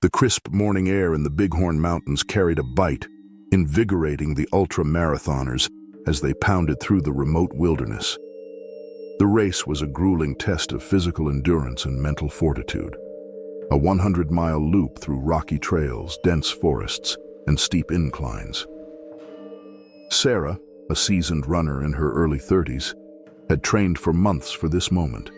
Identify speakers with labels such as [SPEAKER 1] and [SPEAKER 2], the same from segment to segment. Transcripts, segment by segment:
[SPEAKER 1] The crisp morning air in the Bighorn Mountains carried a bite, invigorating the ultra-marathoners as they pounded through the remote wilderness. The race was a grueling test of physical endurance and mental fortitude. A 100-mile loop through rocky trails, dense forests, and steep inclines. Sarah, a seasoned runner in her early 30s, had trained for months for this moment.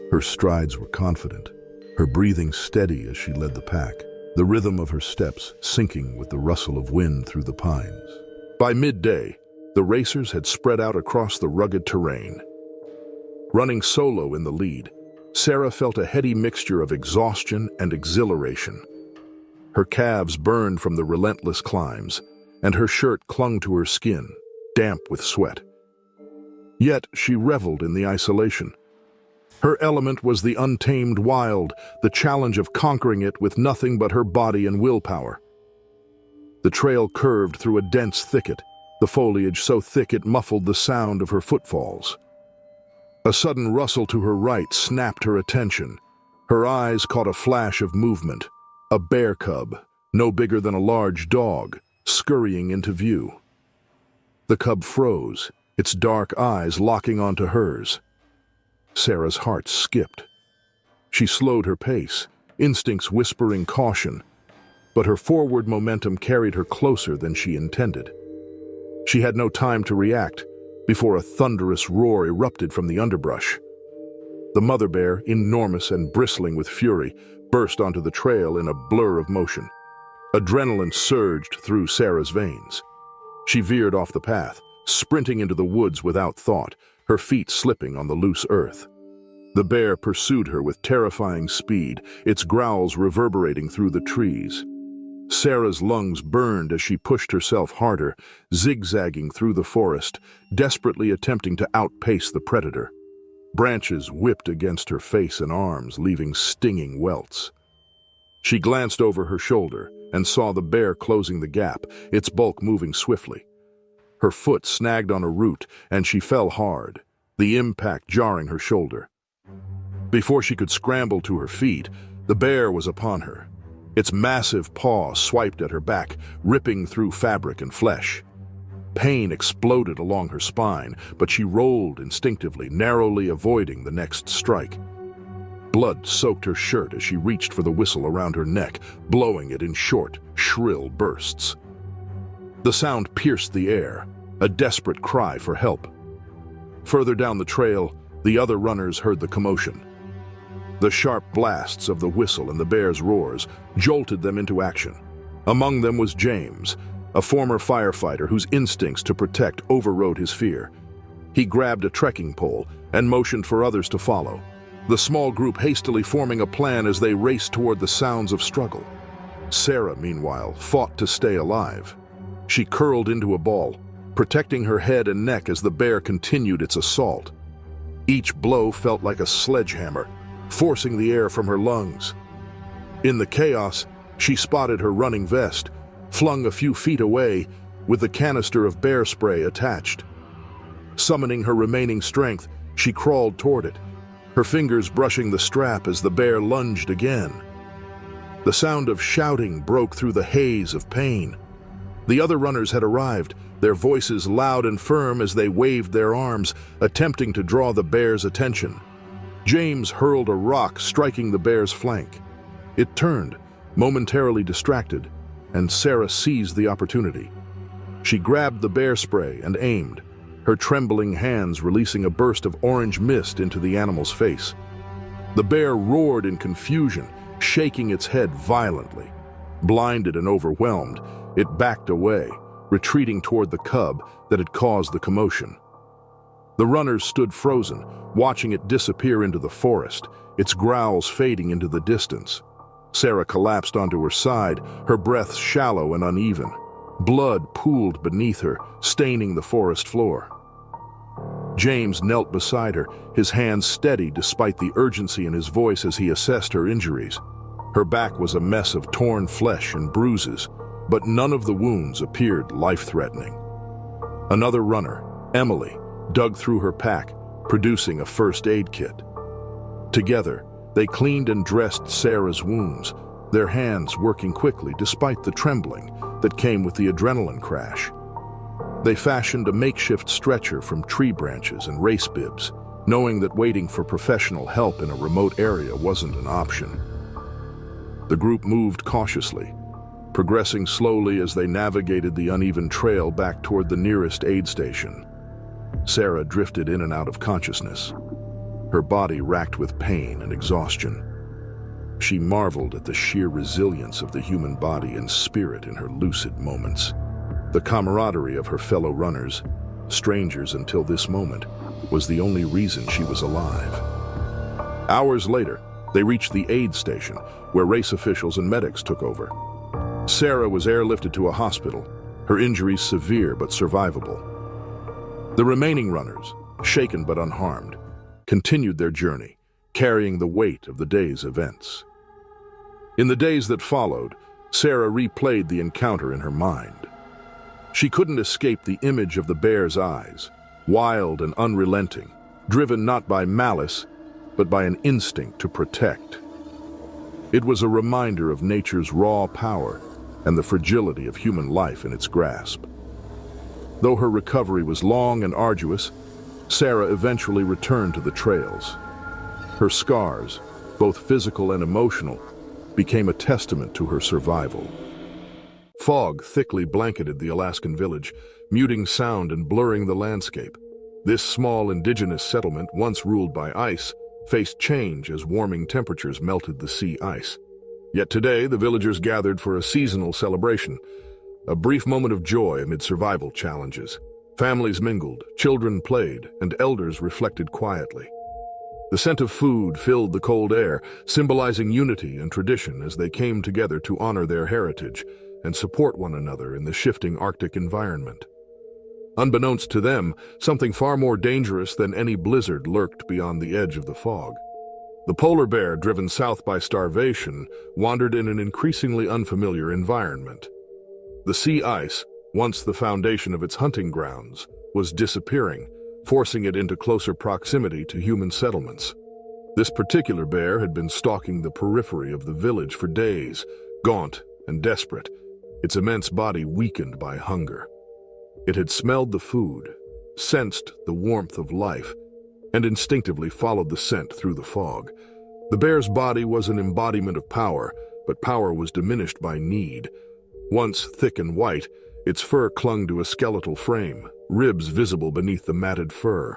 [SPEAKER 1] Her strides were confident, her breathing steady as she led the pack, the rhythm of her steps syncing with the rustle of wind through the pines. By midday, the racers had spread out across the rugged terrain. Running solo in the lead, Sarah felt a heady mixture of exhaustion and exhilaration. Her calves burned from the relentless climbs, and her shirt clung to her skin, damp with sweat. Yet she reveled in the isolation. Her element was the untamed wild, the challenge of conquering it with nothing but her body and willpower. The trail curved through a dense thicket, the foliage so thick it muffled the sound of her footfalls. A sudden rustle to her right snapped her attention. Her eyes caught a flash of movement, a bear cub, no bigger than a large dog, scurrying into view. The cub froze, its dark eyes locking onto hers. Sarah's heart skipped. She slowed her pace, instincts whispering caution, but her forward momentum carried her closer than she intended. She had no time to react before a thunderous roar erupted from the underbrush. The mother bear, enormous and bristling with fury, burst onto the trail in a blur of motion. Adrenaline surged through Sarah's veins. She veered off the path, sprinting into the woods without thought, her feet slipping on the loose earth. The bear pursued her with terrifying speed, its growls reverberating through the trees. Sarah's lungs burned as she pushed herself harder, zigzagging through the forest, desperately attempting to outpace the predator. Branches whipped against her face and arms, leaving stinging welts. She glanced over her shoulder and saw the bear closing the gap, its bulk moving swiftly. Her foot snagged on a root, and she fell hard, the impact jarring her shoulder. Before she could scramble to her feet, the bear was upon her. Its massive paw swiped at her back, ripping through fabric and flesh. Pain exploded along her spine, but she rolled instinctively, narrowly avoiding the next strike. Blood soaked her shirt as she reached for the whistle around her neck, blowing it in short, shrill bursts. The sound pierced the air, a desperate cry for help. Further down the trail, the other runners heard the commotion. The sharp blasts of the whistle and the bear's roars jolted them into action. Among them was James, a former firefighter whose instincts to protect overrode his fear. He grabbed a trekking pole and motioned for others to follow, the small group hastily forming a plan as they raced toward the sounds of struggle. Sarah, meanwhile, fought to stay alive. She curled into a ball, protecting her head and neck as the bear continued its assault. Each blow felt like a sledgehammer, forcing the air from her lungs. In the chaos, she spotted her running vest, flung a few feet away, with the canister of bear spray attached. Summoning her remaining strength, she crawled toward it, her fingers brushing the strap as the bear lunged again. The sound of shouting broke through the haze of pain. The other runners had arrived, their voices loud and firm as they waved their arms, attempting to draw the bear's attention. James hurled a rock, striking the bear's flank. It turned, momentarily distracted, and Sarah seized the opportunity. She grabbed the bear spray and aimed, her trembling hands releasing a burst of orange mist into the animal's face. The bear roared in confusion, shaking its head violently. Blinded and overwhelmed, it backed away, retreating toward the cub that had caused the commotion. The runners stood frozen, watching it disappear into the forest, its growls fading into the distance. Sarah collapsed onto her side, her breath shallow and uneven. Blood pooled beneath her, staining the forest floor. James knelt beside her, his hands steady despite the urgency in his voice as he assessed her injuries. Her back was a mess of torn flesh and bruises, but none of the wounds appeared life-threatening. Another runner, Emily, dug through her pack, producing a first aid kit. Together, they cleaned and dressed Sarah's wounds, their hands working quickly despite the trembling that came with the adrenaline crash. They fashioned a makeshift stretcher from tree branches and race bibs, knowing that waiting for professional help in a remote area wasn't an option. The group moved cautiously, progressing slowly as they navigated the uneven trail back toward the nearest aid station. Sarah drifted in and out of consciousness, her body racked with pain and exhaustion. She marveled at the sheer resilience of the human body and spirit in her lucid moments. The camaraderie of her fellow runners, strangers until this moment, was the only reason she was alive. Hours later, they reached the aid station, where race officials and medics took over. Sarah was airlifted to a hospital, her injuries severe but survivable. The remaining runners, shaken but unharmed, continued their journey, carrying the weight of the day's events. In the days that followed, Sarah replayed the encounter in her mind. She couldn't escape the image of the bear's eyes, wild and unrelenting, driven not by malice, but by an instinct to protect. It was a reminder of nature's raw power and the fragility of human life in its grasp. Though her recovery was long and arduous, Sarah eventually returned to the trails. Her scars, both physical and emotional, became a testament to her survival. Fog thickly blanketed the Alaskan village, muting sound and blurring the landscape. This small indigenous settlement, once ruled by ice, faced change as warming temperatures melted the sea ice. Yet today, the villagers gathered for a seasonal celebration, a brief moment of joy amid survival challenges. Families mingled, children played, and elders reflected quietly. The scent of food filled the cold air, symbolizing unity and tradition as they came together to honor their heritage and support one another in the shifting Arctic environment. Unbeknownst to them, something far more dangerous than any blizzard lurked beyond the edge of the fog. The polar bear, driven south by starvation, wandered in an increasingly unfamiliar environment. The sea ice, once the foundation of its hunting grounds, was disappearing, forcing it into closer proximity to human settlements. This particular bear had been stalking the periphery of the village for days, gaunt and desperate, its immense body weakened by hunger. It had smelled the food, sensed the warmth of life, and instinctively followed the scent through the fog. The bear's body was an embodiment of power, but power was diminished by need. Once thick and white, its fur clung to a skeletal frame, ribs visible beneath the matted fur.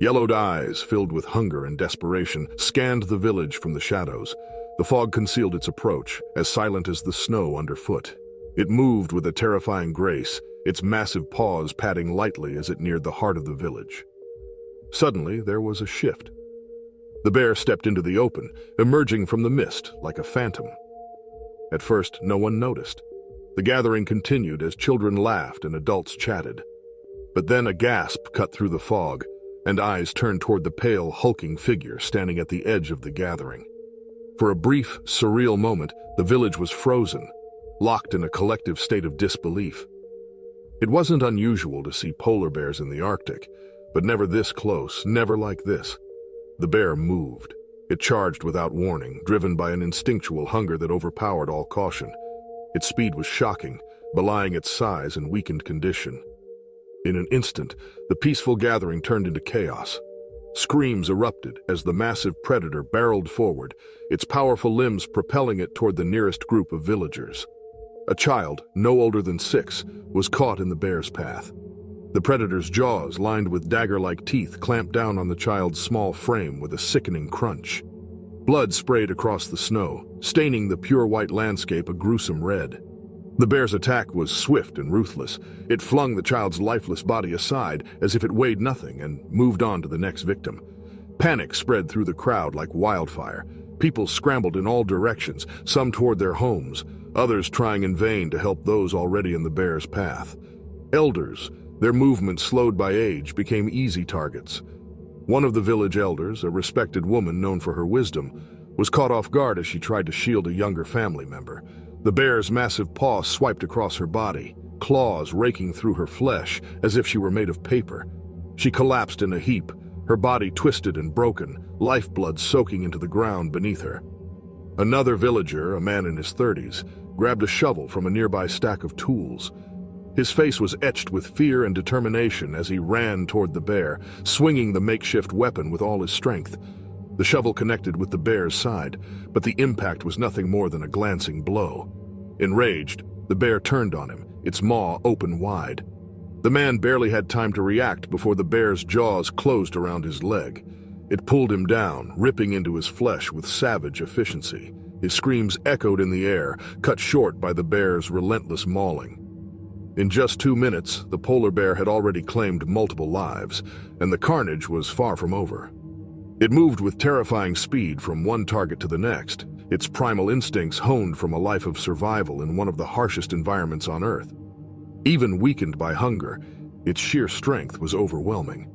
[SPEAKER 1] Yellowed eyes, filled with hunger and desperation, scanned the village from the shadows. The fog concealed its approach, as silent as the snow underfoot. It moved with a terrifying grace, its massive paws padding lightly as it neared the heart of the village. Suddenly, there was a shift. The bear stepped into the open, emerging from the mist like a phantom. At first, no one noticed. The gathering continued as children laughed and adults chatted. But then a gasp cut through the fog, and eyes turned toward the pale, hulking figure standing at the edge of the gathering. For a brief, surreal moment, the village was frozen, locked in a collective state of disbelief. It wasn't unusual to see polar bears in the Arctic, but never this close, never like this. The bear moved. It charged without warning, driven by an instinctual hunger that overpowered all caution. Its speed was shocking, belying its size and weakened condition. In an instant, the peaceful gathering turned into chaos. Screams erupted as the massive predator barreled forward, its powerful limbs propelling it toward the nearest group of villagers. A child, no older than 6, was caught in the bear's path. The predator's jaws, lined with dagger-like teeth, clamped down on the child's small frame with a sickening crunch. Blood sprayed across the snow, staining the pure white landscape a gruesome red. The bear's attack was swift and ruthless. It flung the child's lifeless body aside as if it weighed nothing and moved on to the next victim. Panic spread through the crowd like wildfire. People scrambled in all directions, some toward their homes, others trying in vain to help those already in the bear's path. Elders, their movement slowed by age, became easy targets. One of the village elders, a respected woman known for her wisdom, was caught off guard as she tried to shield a younger family member. The bear's massive paw swiped across her body, claws raking through her flesh as if she were made of paper. She collapsed in a heap, her body twisted and broken, lifeblood soaking into the ground beneath her. Another villager, a man in his 30s, grabbed a shovel from a nearby stack of tools. His face was etched with fear and determination as he ran toward the bear, swinging the makeshift weapon with all his strength. The shovel connected with the bear's side, but the impact was nothing more than a glancing blow. Enraged, the bear turned on him, its maw open wide. The man barely had time to react before the bear's jaws closed around his leg. It pulled him down, ripping into his flesh with savage efficiency. His screams echoed in the air, cut short by the bear's relentless mauling. In just 2 minutes, the polar bear had already claimed multiple lives, and the carnage was far from over. It moved with terrifying speed from one target to the next, its primal instincts honed from a life of survival in one of the harshest environments on Earth. Even weakened by hunger, its sheer strength was overwhelming.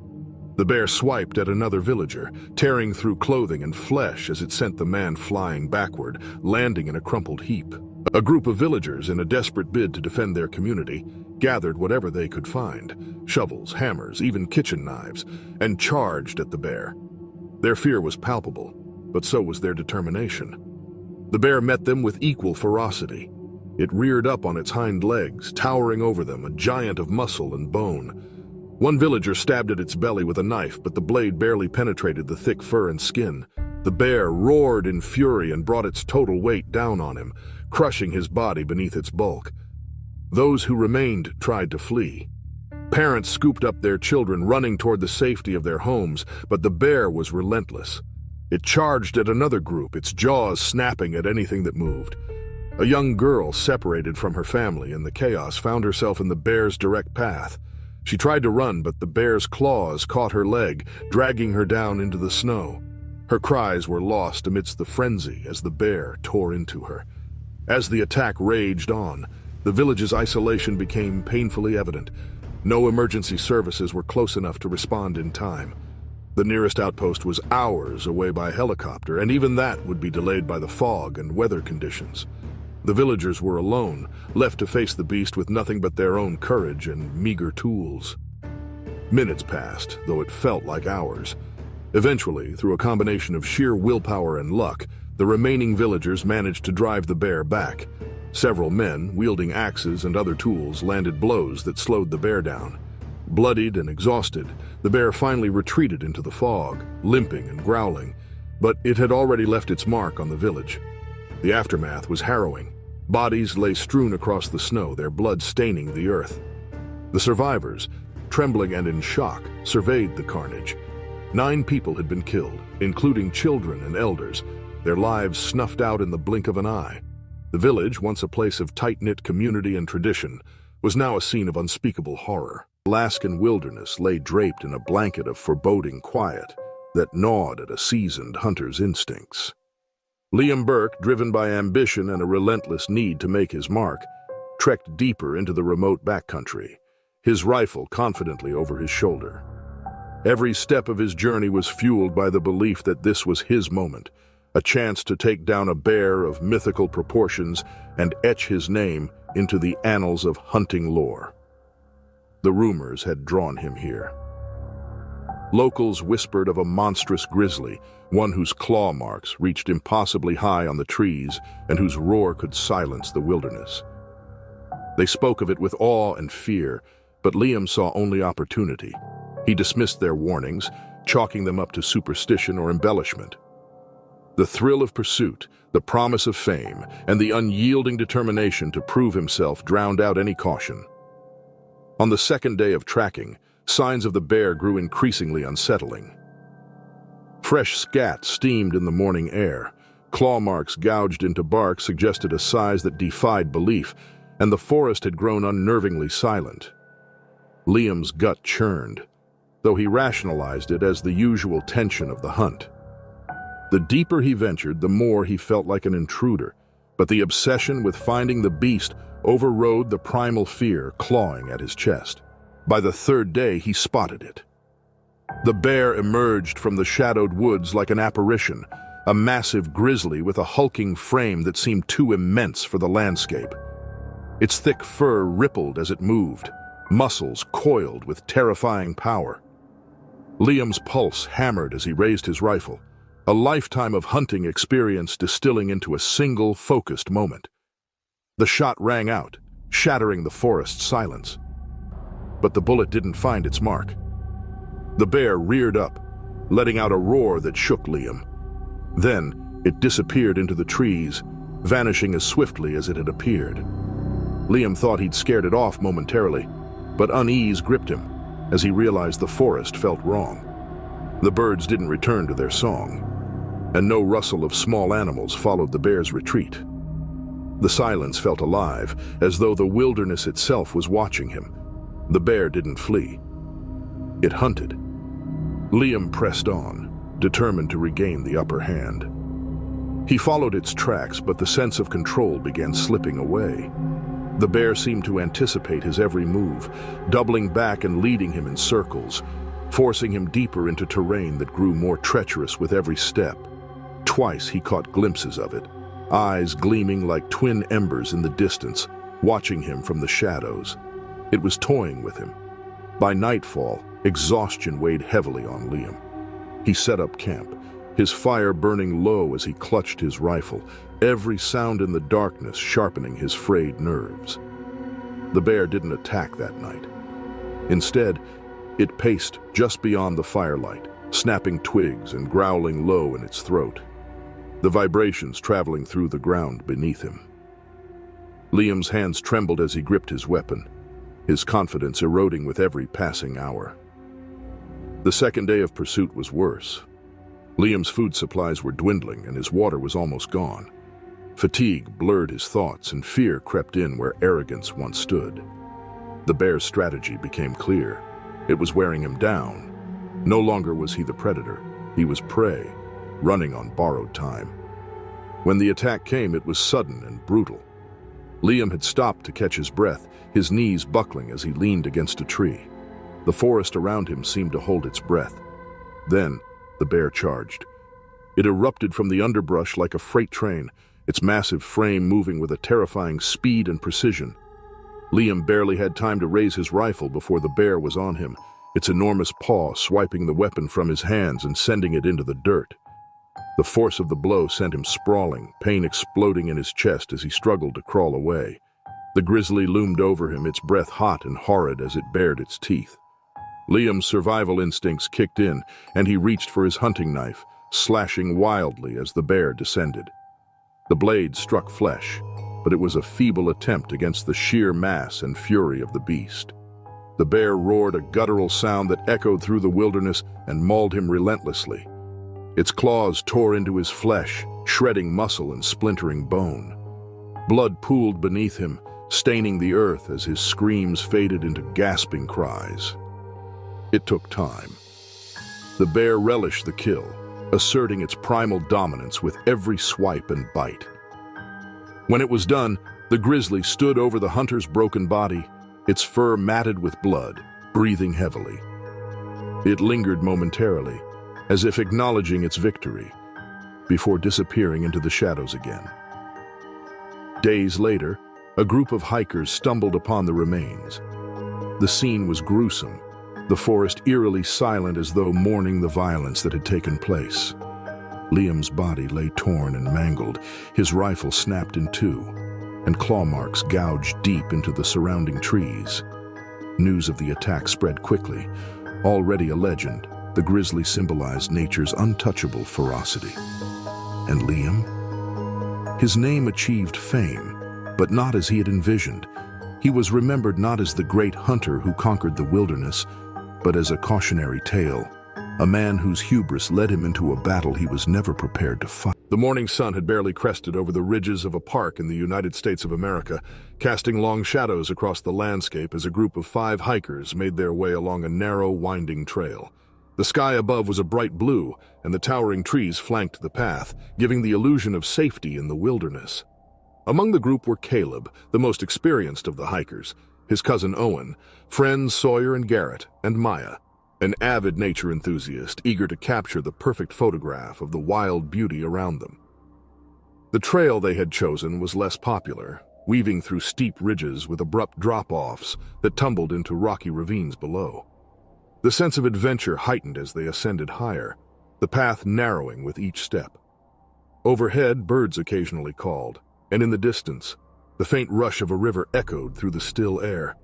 [SPEAKER 1] The bear swiped at another villager, tearing through clothing and flesh as it sent the man flying backward, landing in a crumpled heap. A group of villagers, in a desperate bid to defend their community, gathered whatever they could find, shovels, hammers, even kitchen knives, and charged at the bear. Their fear was palpable, but so was their determination. The bear met them with equal ferocity. It reared up on its hind legs, towering over them, a giant of muscle and bone. One villager stabbed at its belly with a knife, but the blade barely penetrated the thick fur and skin. The bear roared in fury and brought its total weight down on him, crushing his body beneath its bulk. Those who remained tried to flee. Parents scooped up their children, running toward the safety of their homes, but the bear was relentless. It charged at another group, its jaws snapping at anything that moved. A young girl, separated from her family in the chaos, found herself in the bear's direct path. She tried to run, but the bear's claws caught her leg, dragging her down into the snow. Her cries were lost amidst the frenzy as the bear tore into her. As the attack raged on, the village's isolation became painfully evident. No emergency services were close enough to respond in time. The nearest outpost was hours away by helicopter, and even that would be delayed by the fog and weather conditions. The villagers were alone, left to face the beast with nothing but their own courage and meager tools. Minutes passed, though it felt like hours. Eventually, through a combination of sheer willpower and luck, the remaining villagers managed to drive the bear back. Several men, wielding axes and other tools, landed blows that slowed the bear down. Bloodied and exhausted, the bear finally retreated into the fog, limping and growling, but it had already left its mark on the village. The aftermath was harrowing. Bodies lay strewn across the snow, their blood staining the earth. The survivors, trembling and in shock, surveyed the carnage. 9 people had been killed, including children and elders, their lives snuffed out in the blink of an eye. The village, once a place of tight-knit community and tradition, was now a scene of unspeakable horror. The Alaskan wilderness lay draped in a blanket of foreboding quiet that gnawed at a seasoned hunter's instincts. Liam Burke, driven by ambition and a relentless need to make his mark, trekked deeper into the remote backcountry, his rifle confidently over his shoulder. Every step of his journey was fueled by the belief that this was his moment, a chance to take down a bear of mythical proportions and etch his name into the annals of hunting lore. The rumors had drawn him here. Locals whispered of a monstrous grizzly, one whose claw marks reached impossibly high on the trees and whose roar could silence the wilderness. They spoke of it with awe and fear, but Liam saw only opportunity. He dismissed their warnings, chalking them up to superstition or embellishment. The thrill of pursuit, the promise of fame, and the unyielding determination to prove himself drowned out any caution. On the second day of tracking, signs of the bear grew increasingly unsettling. Fresh scat steamed in the morning air. Claw marks gouged into bark suggested a size that defied belief, and the forest had grown unnervingly silent. Liam's gut churned, though he rationalized it as the usual tension of the hunt. The deeper he ventured, the more he felt like an intruder, but the obsession with finding the beast overrode the primal fear clawing at his chest. By the 3rd day, he spotted it. The bear emerged from the shadowed woods like an apparition, a massive grizzly with a hulking frame that seemed too immense for the landscape. Its thick fur rippled as it moved, muscles coiled with terrifying power. Liam's pulse hammered as he raised his rifle. A lifetime of hunting experience distilling into a single, focused moment. The shot rang out, shattering the forest's silence. But the bullet didn't find its mark. The bear reared up, letting out a roar that shook Liam. Then, it disappeared into the trees, vanishing as swiftly as it had appeared. Liam thought he'd scared it off momentarily, but unease gripped him as he realized the forest felt wrong. The birds didn't return to their song, and no rustle of small animals followed the bear's retreat. The silence felt alive, as though the wilderness itself was watching him. The bear didn't flee. It hunted. Liam pressed on, determined to regain the upper hand. He followed its tracks, but the sense of control began slipping away. The bear seemed to anticipate his every move, doubling back and leading him in circles, forcing him deeper into terrain that grew more treacherous with every step. Twice he caught glimpses of it, eyes gleaming like twin embers in the distance, watching him from the shadows. It was toying with him. By nightfall, exhaustion weighed heavily on Liam. He set up camp, his fire burning low as he clutched his rifle, every sound in the darkness sharpening his frayed nerves. The bear didn't attack that night. Instead, it paced just beyond the firelight, snapping twigs and growling low in its throat, the vibrations traveling through the ground beneath him. Liam's hands trembled as he gripped his weapon, his confidence eroding with every passing hour. The second day of pursuit was worse. Liam's food supplies were dwindling and his water was almost gone. Fatigue blurred his thoughts and fear crept in where arrogance once stood. The bear's strategy became clear. It was wearing him down. No longer was he the predator. He was prey, running on borrowed time. When the attack came, it was sudden and brutal. Liam had stopped to catch his breath, his knees buckling as he leaned against a tree. The forest around him seemed to hold its breath. Then, the bear charged. It erupted from the underbrush like a freight train, its massive frame moving with a terrifying speed and precision. Liam barely had time to raise his rifle before the bear was on him, its enormous paw swiping the weapon from his hands and sending it into the dirt. The force of the blow sent him sprawling, pain exploding in his chest as he struggled to crawl away. The grizzly loomed over him, its breath hot and horrid as it bared its teeth. Liam's survival instincts kicked in, and he reached for his hunting knife, slashing wildly as the bear descended. The blade struck flesh, but it was a feeble attempt against the sheer mass and fury of the beast. The bear roared a guttural sound that echoed through the wilderness and mauled him relentlessly. Its claws tore into his flesh, shredding muscle and splintering bone. Blood pooled beneath him, staining the earth as his screams faded into gasping cries. It took time. The bear relished the kill, asserting its primal dominance with every swipe and bite. When it was done, the grizzly stood over the hunter's broken body, its fur matted with blood, breathing heavily. It lingered momentarily, as if acknowledging its victory, before disappearing into the shadows again. Days later, a group of hikers stumbled upon the remains. The scene was gruesome, the forest eerily silent as though mourning the violence that had taken place. Liam's body lay torn and mangled, his rifle snapped in two, and claw marks gouged deep into the surrounding trees. News of the attack spread quickly. Already a legend, the grizzly symbolized nature's untouchable ferocity. And Liam? His name achieved fame, but not as he had envisioned. He was remembered not as the great hunter who conquered the wilderness, but as a cautionary tale, a man whose hubris led him into a battle he was never prepared to fight. The morning sun had barely crested over the ridges of a park in the United States of America, casting long shadows across the landscape as a group of 5 hikers made their way along a narrow, winding trail. The sky above was a bright blue, and the towering trees flanked the path, giving the illusion of safety in the wilderness. Among the group were Caleb, the most experienced of the hikers, his cousin Owen, friends Sawyer and Garrett, and Maya, an avid nature enthusiast eager to capture the perfect photograph of the wild beauty around them. The trail they had chosen was less popular, weaving through steep ridges with abrupt drop-offs that tumbled into rocky ravines below. The sense of adventure heightened as they ascended higher. the path narrowing with each step. Overhead, birds occasionally called, and in the distance, the faint rush of a river echoed through the still air.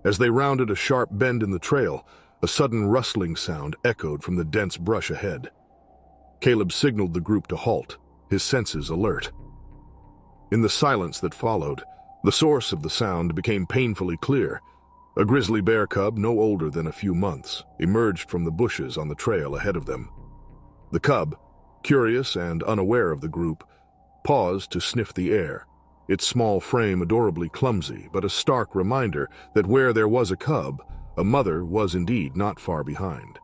[SPEAKER 1] As they rounded a sharp bend in the trail, a sudden rustling sound echoed from the dense brush ahead. Caleb signaled the group to halt, his senses alert. In the silence that followed, the source of the sound became painfully clear. A grizzly bear cub, no older than a few months, emerged from the bushes on the trail ahead of them. The cub, curious and unaware of the group, paused to sniff the air, its small frame adorably clumsy, but a stark reminder that where there was a cub, a mother was indeed not far behind.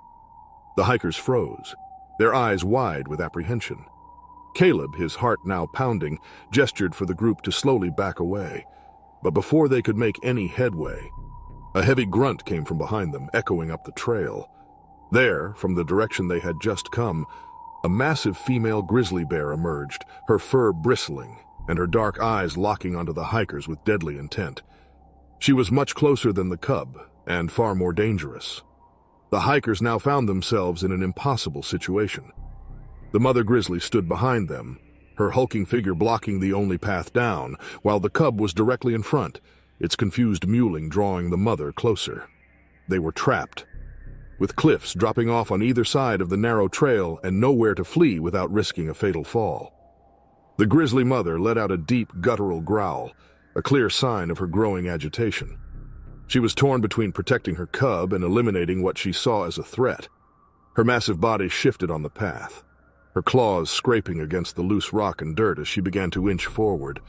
[SPEAKER 1] The hikers froze, their eyes wide with apprehension. Caleb, his heart now pounding, gestured for the group to slowly back away. But before they could make any headway, a heavy grunt came from behind them, echoing up the trail. There, from the direction they had just come, a massive female grizzly bear emerged, her fur bristling and her dark eyes locking onto the hikers with deadly intent. She was much closer than the cub, and far more dangerous. The hikers now found themselves in an impossible situation. The mother grizzly stood behind them, her hulking figure blocking the only path down, while the cub was directly in front, its confused mauling drawing the mother closer. They were trapped, with cliffs dropping off on either side of the narrow trail and nowhere to flee without risking a fatal fall. The grizzly mother let out a deep, guttural growl, a clear sign of her growing agitation. She was torn between protecting her cub and eliminating what she saw as a threat. Her massive body shifted on the path, her claws scraping against the loose rock and dirt as she began to inch forward.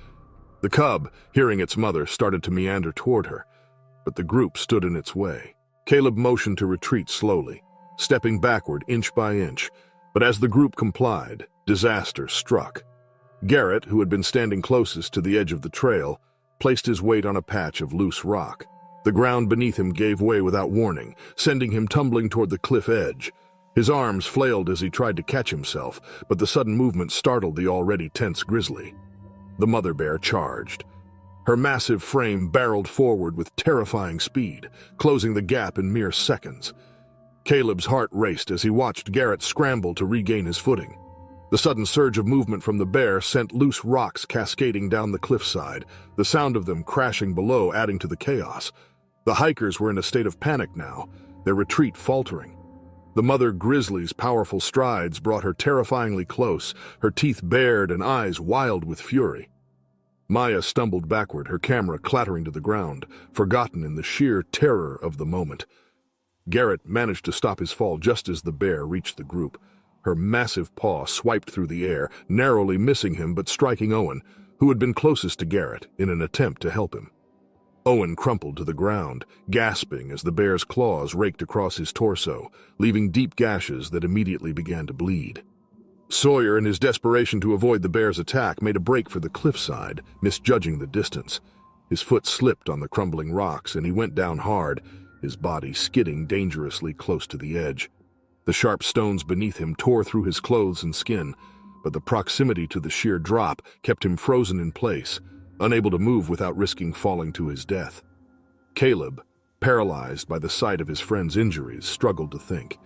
[SPEAKER 1] The cub, hearing its mother, started to meander toward her, but the group stood in its way. Caleb motioned to retreat slowly, stepping backward inch by inch, but as the group complied, disaster struck. Garrett, who had been standing closest to the edge of the trail, placed his weight on a patch of loose rock. The ground beneath him gave way without warning, sending him tumbling toward the cliff edge. His arms flailed as he tried to catch himself, but the sudden movement startled the already tense grizzly. The mother bear charged. Her massive frame barreled forward with terrifying speed, closing the gap in mere seconds. Caleb's heart raced as he watched Garrett scramble to regain his footing. The sudden surge of movement from the bear sent loose rocks cascading down the cliffside, the sound of them crashing below adding to the chaos. The hikers were in a state of panic now, their retreat faltering. The mother grizzly's powerful strides brought her terrifyingly close, her teeth bared and eyes wild with fury. Maya stumbled backward, her camera clattering to the ground, forgotten in the sheer terror of the moment. Garrett managed to stop his fall just as the bear reached the group. Her massive paw swiped through the air, narrowly missing him but striking Owen, who had been closest to Garrett, in an attempt to help him. Owen crumpled to the ground, gasping as the bear's claws raked across his torso, leaving deep gashes that immediately began to bleed. Sawyer, in his desperation to avoid the bear's attack, made a break for the cliffside, misjudging the distance. His foot slipped on the crumbling rocks, and he went down hard, his body skidding dangerously close to the edge. The sharp stones beneath him tore through his clothes and skin, but the proximity to the sheer drop kept him frozen in place, unable to move without risking falling to his death. Caleb, paralyzed by the sight of his friend's injuries, struggled to think.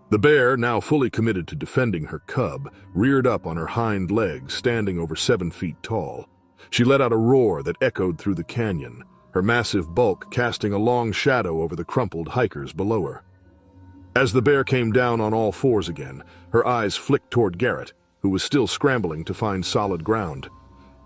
[SPEAKER 1] The bear, now fully committed to defending her cub, reared up on her hind legs, standing over 7 feet tall. She let out a roar that echoed through the canyon, her massive bulk casting a long shadow over the crumpled hikers below her. As the bear came down on all fours again, her eyes flicked toward Garrett, who was still scrambling to find solid ground.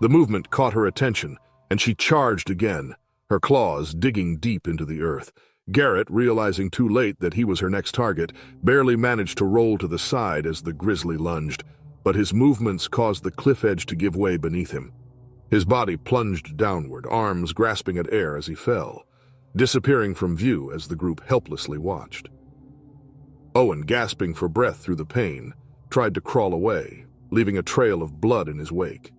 [SPEAKER 1] The movement caught her attention, and she charged again, her claws digging deep into the earth. Garrett, realizing too late that he was her next target, barely managed to roll to the side as the grizzly lunged, but his movements caused the cliff edge to give way beneath him. His body plunged downward, arms grasping at air as he fell, disappearing from view as the group helplessly watched. Owen, gasping for breath through the pain, tried to crawl away, leaving a trail of blood in his wake.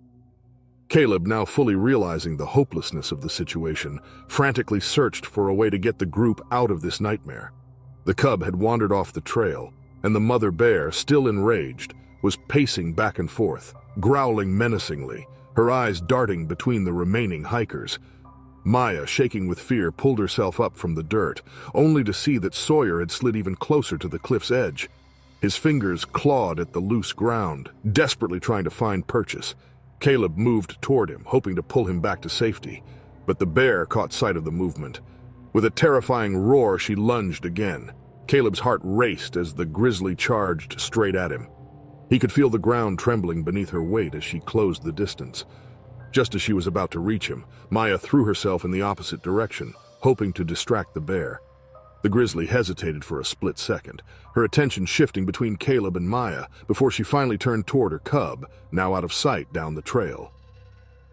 [SPEAKER 1] Caleb, now fully realizing the hopelessness of the situation, frantically searched for a way to get the group out of this nightmare. The cub had wandered off the trail, and the mother bear, still enraged, was pacing back and forth, growling menacingly, her eyes darting between the remaining hikers. Maya, shaking with fear, pulled herself up from the dirt, only to see that Sawyer had slid even closer to the cliff's edge. His fingers clawed at the loose ground, desperately trying to find purchase. Caleb moved toward him, hoping to pull him back to safety, but the bear caught sight of the movement. With a terrifying roar, she lunged again. Caleb's heart raced as the grizzly charged straight at him. He could feel the ground trembling beneath her weight as she closed the distance. Just as she was about to reach him, Maya threw herself in the opposite direction, hoping to distract the bear. The grizzly hesitated for a split second, her attention shifting between Caleb and Maya before she finally turned toward her cub, now out of sight down the trail.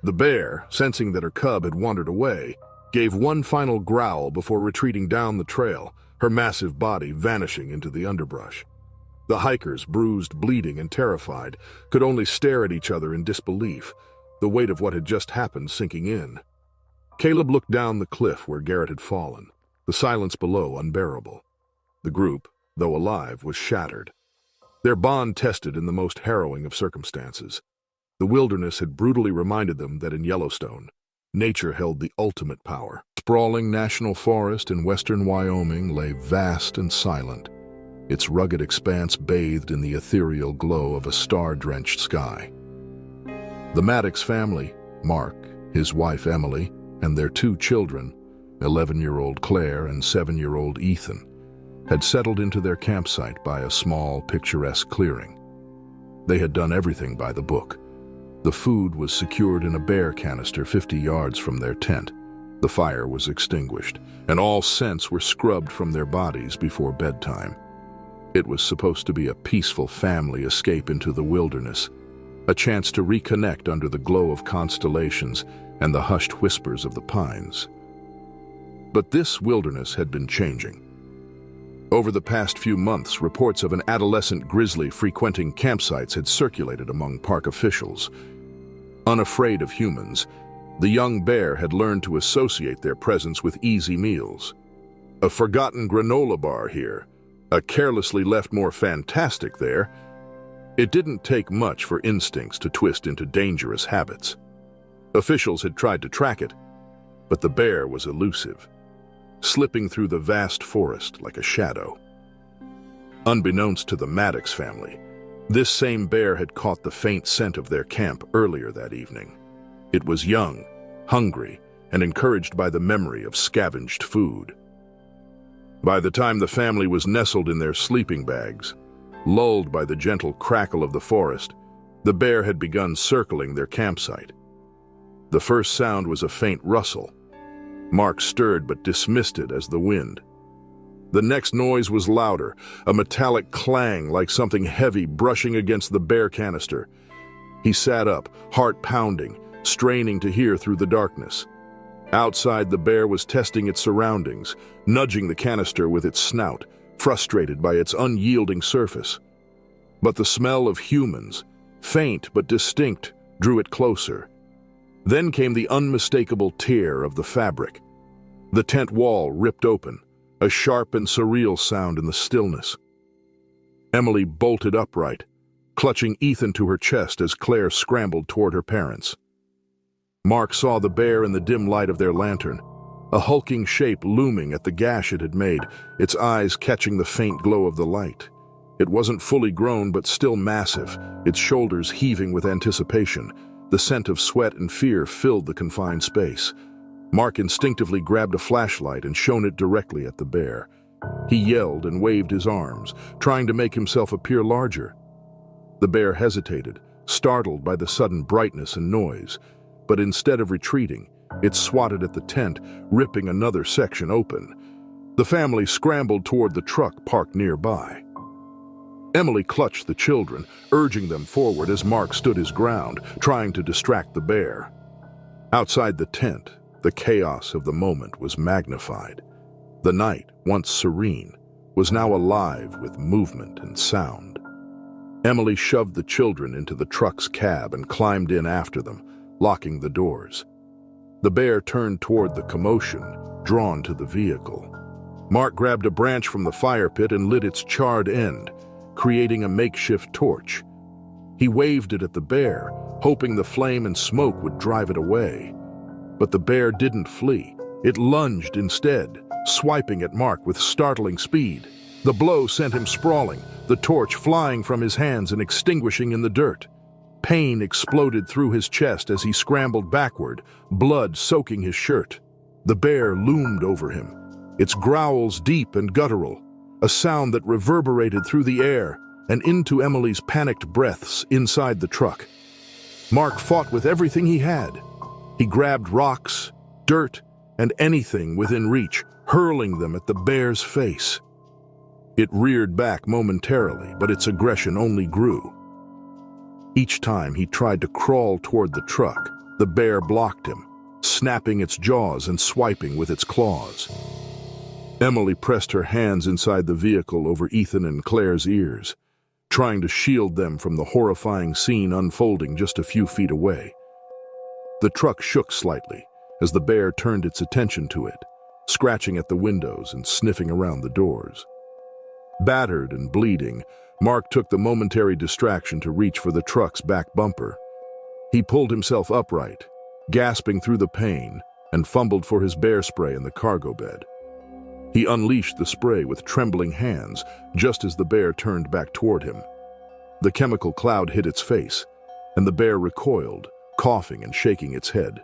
[SPEAKER 1] The bear, sensing that her cub had wandered away, gave one final growl before retreating down the trail, her massive body vanishing into the underbrush. The hikers, bruised, bleeding, and terrified, could only stare at each other in disbelief, the weight of what had just happened sinking in. Caleb looked down the cliff where Garrett had fallen, the silence below unbearable. The group, though alive, was shattered. Their bond tested in the most harrowing of circumstances. The wilderness had brutally reminded them that in Yellowstone, nature held the ultimate power. Sprawling national forest in western Wyoming lay vast and silent, its rugged expanse bathed in the ethereal glow of a star-drenched sky. The Maddox family, Mark, his wife Emily, and their two children, 11-year-old Claire and 7-year-old Ethan, had settled into their campsite by a small, picturesque clearing. They had done everything by the book. The food was secured in a bear canister 50 yards from their tent. The fire was extinguished, and all scents were scrubbed from their bodies before bedtime. It was supposed to be a peaceful family escape into the wilderness, a chance to reconnect under the glow of constellations and the hushed whispers of the pines. But this wilderness had been changing. Over the past few months, reports of an adolescent grizzly frequenting campsites had circulated among park officials. Unafraid of humans, the young bear had learned to associate their presence with easy meals. A forgotten granola bar here, a carelessly left more fantastic there. It didn't take much for instincts to twist into dangerous habits. Officials had tried to track it, but the bear was elusive, slipping through the vast forest like a shadow. Unbeknownst to the Maddox family, this same bear had caught the faint scent of their camp earlier that evening. It was young, hungry, and encouraged by the memory of scavenged food. By the time the family was nestled in their sleeping bags, lulled by the gentle crackle of the forest, the bear had begun circling their campsite. The first sound was a faint rustle. Mark stirred but dismissed it as the wind. The next noise was louder, a metallic clang like something heavy brushing against the bear canister. He sat up, heart pounding, straining to hear through the darkness. Outside, the bear was testing its surroundings, nudging the canister with its snout, frustrated by its unyielding surface. But the smell of humans, faint but distinct, drew it closer. Then came the unmistakable tear of the fabric. The tent wall ripped open, a sharp and surreal sound in the stillness. Emily bolted upright, clutching Ethan to her chest as Claire scrambled toward her parents. Mark saw the bear in the dim light of their lantern, a hulking shape looming at the gash it had made, its eyes catching the faint glow of the light. It wasn't fully grown but still massive, its shoulders heaving with anticipation. The scent of sweat and fear filled the confined space. Mark instinctively grabbed a flashlight and shone it directly at the bear. He yelled and waved his arms, trying to make himself appear larger. The bear hesitated, startled by the sudden brightness and noise, but instead of retreating, it swatted at the tent, ripping another section open. The family scrambled toward the truck parked nearby. Emily clutched the children, urging them forward as Mark stood his ground, trying to distract the bear. Outside the tent, the chaos of the moment was magnified. The night, once serene, was now alive with movement and sound. Emily shoved the children into the truck's cab and climbed in after them, locking the doors. The bear turned toward the commotion, drawn to the vehicle. Mark grabbed a branch from the fire pit and lit its charred end, creating a makeshift torch. He waved it at the bear, hoping the flame and smoke would drive it away. But the bear didn't flee. It lunged instead, swiping at Mark with startling speed. The blow sent him sprawling, the torch flying from his hands and extinguishing in the dirt. Pain exploded through his chest as he scrambled backward, blood soaking his shirt. The bear loomed over him, its growls deep and guttural, a sound that reverberated through the air and into Emily's panicked breaths inside the truck. Mark fought with everything he had. He grabbed rocks, dirt, and anything within reach, hurling them at the bear's face. It reared back momentarily, but its aggression only grew. Each time he tried to crawl toward the truck, the bear blocked him, snapping its jaws and swiping with its claws. Emily pressed her hands inside the vehicle over Ethan and Claire's ears, trying to shield them from the horrifying scene unfolding just a few feet away. The truck shook slightly as the bear turned its attention to it, scratching at the windows and sniffing around the doors. Battered and bleeding, Mark took the momentary distraction to reach for the truck's back bumper. He pulled himself upright, gasping through the pain, and fumbled for his bear spray in the cargo bed. He unleashed the spray with trembling hands just as the bear turned back toward him. The chemical cloud hit its face, and the bear recoiled, coughing and shaking its head.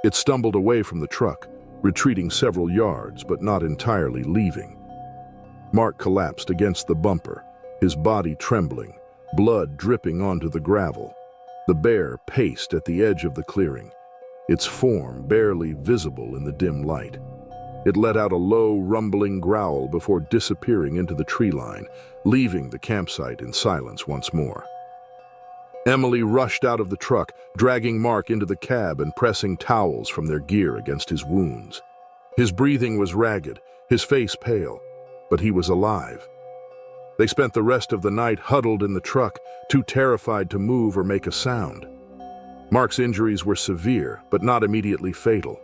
[SPEAKER 1] It stumbled away from the truck, retreating several yards but not entirely leaving. Mark collapsed against the bumper, his body trembling, blood dripping onto the gravel. The bear paced at the edge of the clearing, its form barely visible in the dim light. It let out a low, rumbling growl before disappearing into the tree line, leaving the campsite in silence once more. Emily rushed out of the truck, dragging Mark into the cab and pressing towels from their gear against his wounds. His breathing was ragged, his face pale, but he was alive. They spent the rest of the night huddled in the truck, too terrified to move or make a sound. Mark's injuries were severe, but not immediately fatal.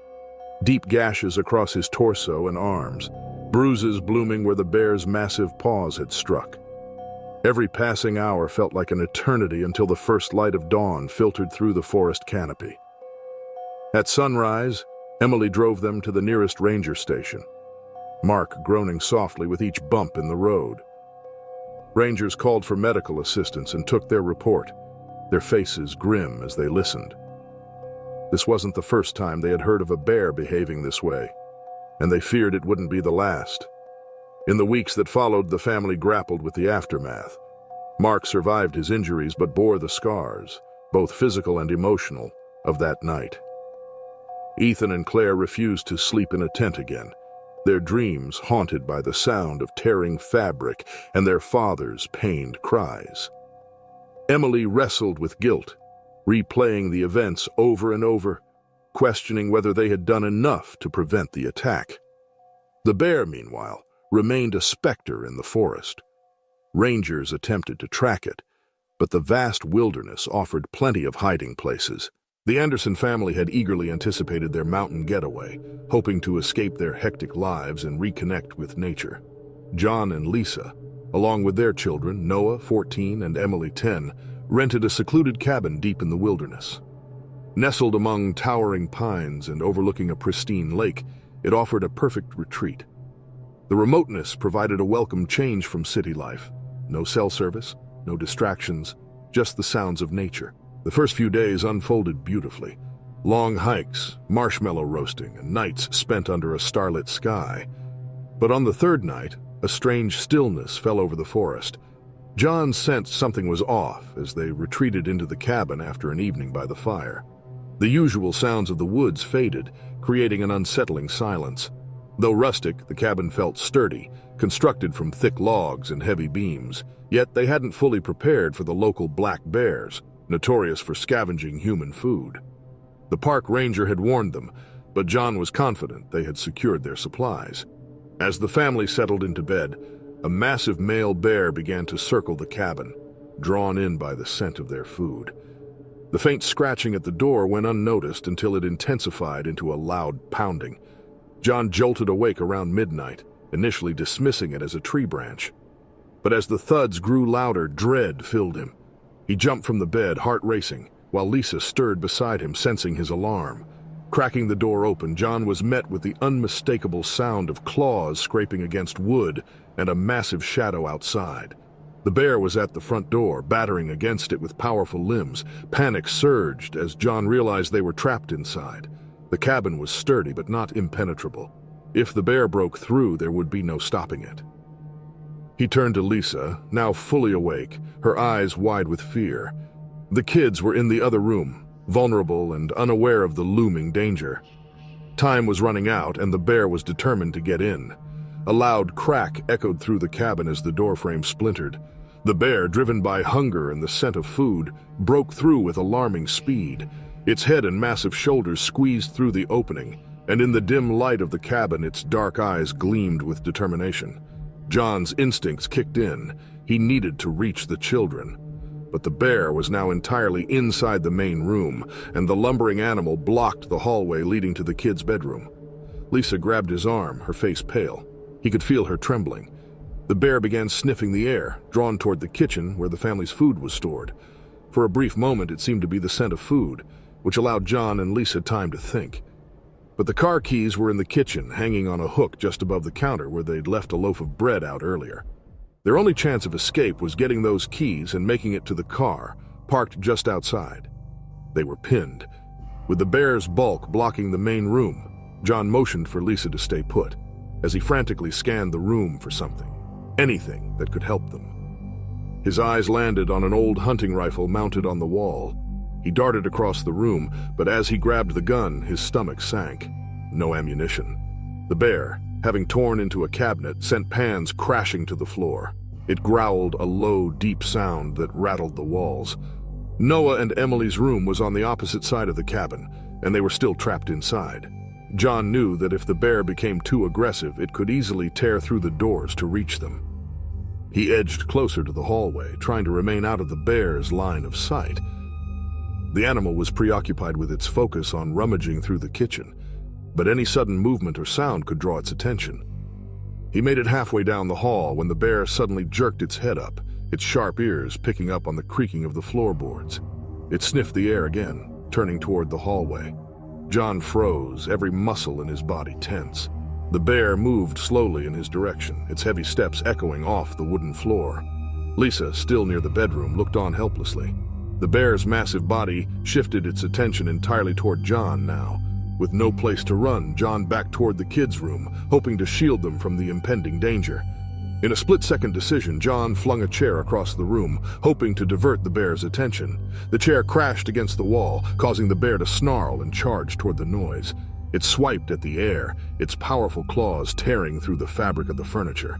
[SPEAKER 1] Deep gashes across his torso and arms, bruises blooming where the bear's massive paws had struck. Every passing hour felt like an eternity until the first light of dawn filtered through the forest canopy. At sunrise, Emily drove them to the nearest ranger station, Mark groaning softly with each bump in the road. Rangers called for medical assistance and took their report, their faces grim as they listened. This wasn't the first time they had heard of a bear behaving this way, and they feared it wouldn't be the last. In the weeks that followed, the family grappled with the aftermath. Mark survived his injuries but bore the scars, both physical and emotional, of that night. Ethan and Claire refused to sleep in a tent again, their dreams haunted by the sound of tearing fabric and their father's pained cries. Emily wrestled with guilt, replaying the events over and over, questioning whether they had done enough to prevent the attack. The bear, meanwhile, remained a specter in the forest. Rangers attempted to track it, but the vast wilderness offered plenty of hiding places. The Anderson family had eagerly anticipated their mountain getaway, hoping to escape their hectic lives and reconnect with nature. John and Lisa, along with their children, Noah, 14, and Emily, 10, rented a secluded cabin deep in the wilderness. Nestled among towering pines and overlooking a pristine lake, it offered a perfect retreat. The remoteness provided a welcome change from city life. No cell service, no distractions, just the sounds of nature. The first few days unfolded beautifully. Long hikes, marshmallow roasting, and nights spent under a starlit sky. But on the third night, a strange stillness fell over the forest. John sensed something was off as they retreated into the cabin after an evening by the fire. The usual sounds of the woods faded, creating an unsettling silence. Though rustic, the cabin felt sturdy, constructed from thick logs and heavy beams, yet they hadn't fully prepared for the local black bears, notorious for scavenging human food. The park ranger had warned them, but John was confident they had secured their supplies. As the family settled into bed, a massive male bear began to circle the cabin, drawn in by the scent of their food. The faint scratching at the door went unnoticed until it intensified into a loud pounding. John jolted awake around midnight, initially dismissing it as a tree branch. But as the thuds grew louder, dread filled him. He jumped from the bed, heart racing, while Lisa stirred beside him, sensing his alarm. Cracking the door open, John was met with the unmistakable sound of claws scraping against wood and a massive shadow outside. The bear was at the front door, battering against it with powerful limbs. Panic surged as John realized they were trapped inside. The cabin was sturdy but not impenetrable. If the bear broke through, there would be no stopping it. He turned to Lisa, now fully awake, her eyes wide with fear. The kids were in the other room, vulnerable and unaware of the looming danger. Time was running out, and the bear was determined to get in. A loud crack echoed through the cabin as the doorframe splintered. The bear, driven by hunger and the scent of food, broke through with alarming speed. Its head and massive shoulders squeezed through the opening, and in the dim light of the cabin, its dark eyes gleamed with determination. John's instincts kicked in. He needed to reach the children. But the bear was now entirely inside the main room, and the lumbering animal blocked the hallway leading to the kids' bedroom. Lisa grabbed his arm, her face pale. He could feel her trembling. The bear began sniffing the air, drawn toward the kitchen where the family's food was stored. For a brief moment, it seemed to be the scent of food, which allowed John and Lisa time to think. But the car keys were in the kitchen, hanging on a hook just above the counter where they'd left a loaf of bread out earlier. Their only chance of escape was getting those keys and making it to the car, parked just outside. They were pinned. With the bear's bulk blocking the main room, John motioned for Lisa to stay put, as he frantically scanned the room for something, anything that could help them. His eyes landed on an old hunting rifle mounted on the wall. He darted across the room, but as he grabbed the gun, his stomach sank. No ammunition. The bear, having torn into a cabinet, sent pans crashing to the floor. It growled a low, deep sound that rattled the walls. Noah and Emily's room was on the opposite side of the cabin, and they were still trapped inside. John knew that if the bear became too aggressive, it could easily tear through the doors to reach them. He edged closer to the hallway, trying to remain out of the bear's line of sight. The animal was preoccupied with its focus on rummaging through the kitchen, but any sudden movement or sound could draw its attention. He made it halfway down the hall when the bear suddenly jerked its head up, its sharp ears picking up on the creaking of the floorboards. It sniffed the air again, turning toward the hallway. John froze, every muscle in his body tense. The bear moved slowly in his direction, its heavy steps echoing off the wooden floor. Lisa, still near the bedroom, looked on helplessly. The bear's massive body shifted its attention entirely toward John now. With no place to run, John backed toward the kids' room, hoping to shield them from the impending danger. In a split-second decision, John flung a chair across the room, hoping to divert the bear's attention. The chair crashed against the wall, causing the bear to snarl and charge toward the noise. It swiped at the air, its powerful claws tearing through the fabric of the furniture.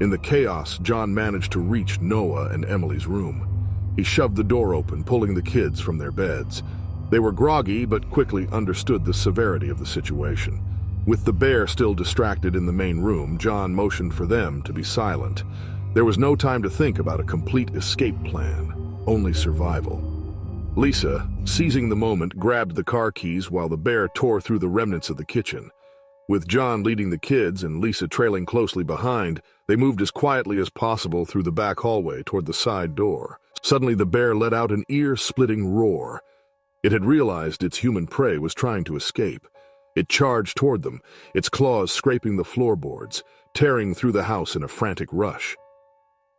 [SPEAKER 1] In the chaos, John managed to reach Noah and Emily's room. He shoved the door open, pulling the kids from their beds. They were groggy, but quickly understood the severity of the situation. With the bear still distracted in the main room, John motioned for them to be silent. There was no time to think about a complete escape plan, only survival. Lisa, seizing the moment, grabbed the car keys while the bear tore through the remnants of the kitchen. With John leading the kids and Lisa trailing closely behind, they moved as quietly as possible through the back hallway toward the side door. Suddenly, the bear let out an ear-splitting roar. It had realized its human prey was trying to escape. It charged toward them, its claws scraping the floorboards, tearing through the house in a frantic rush.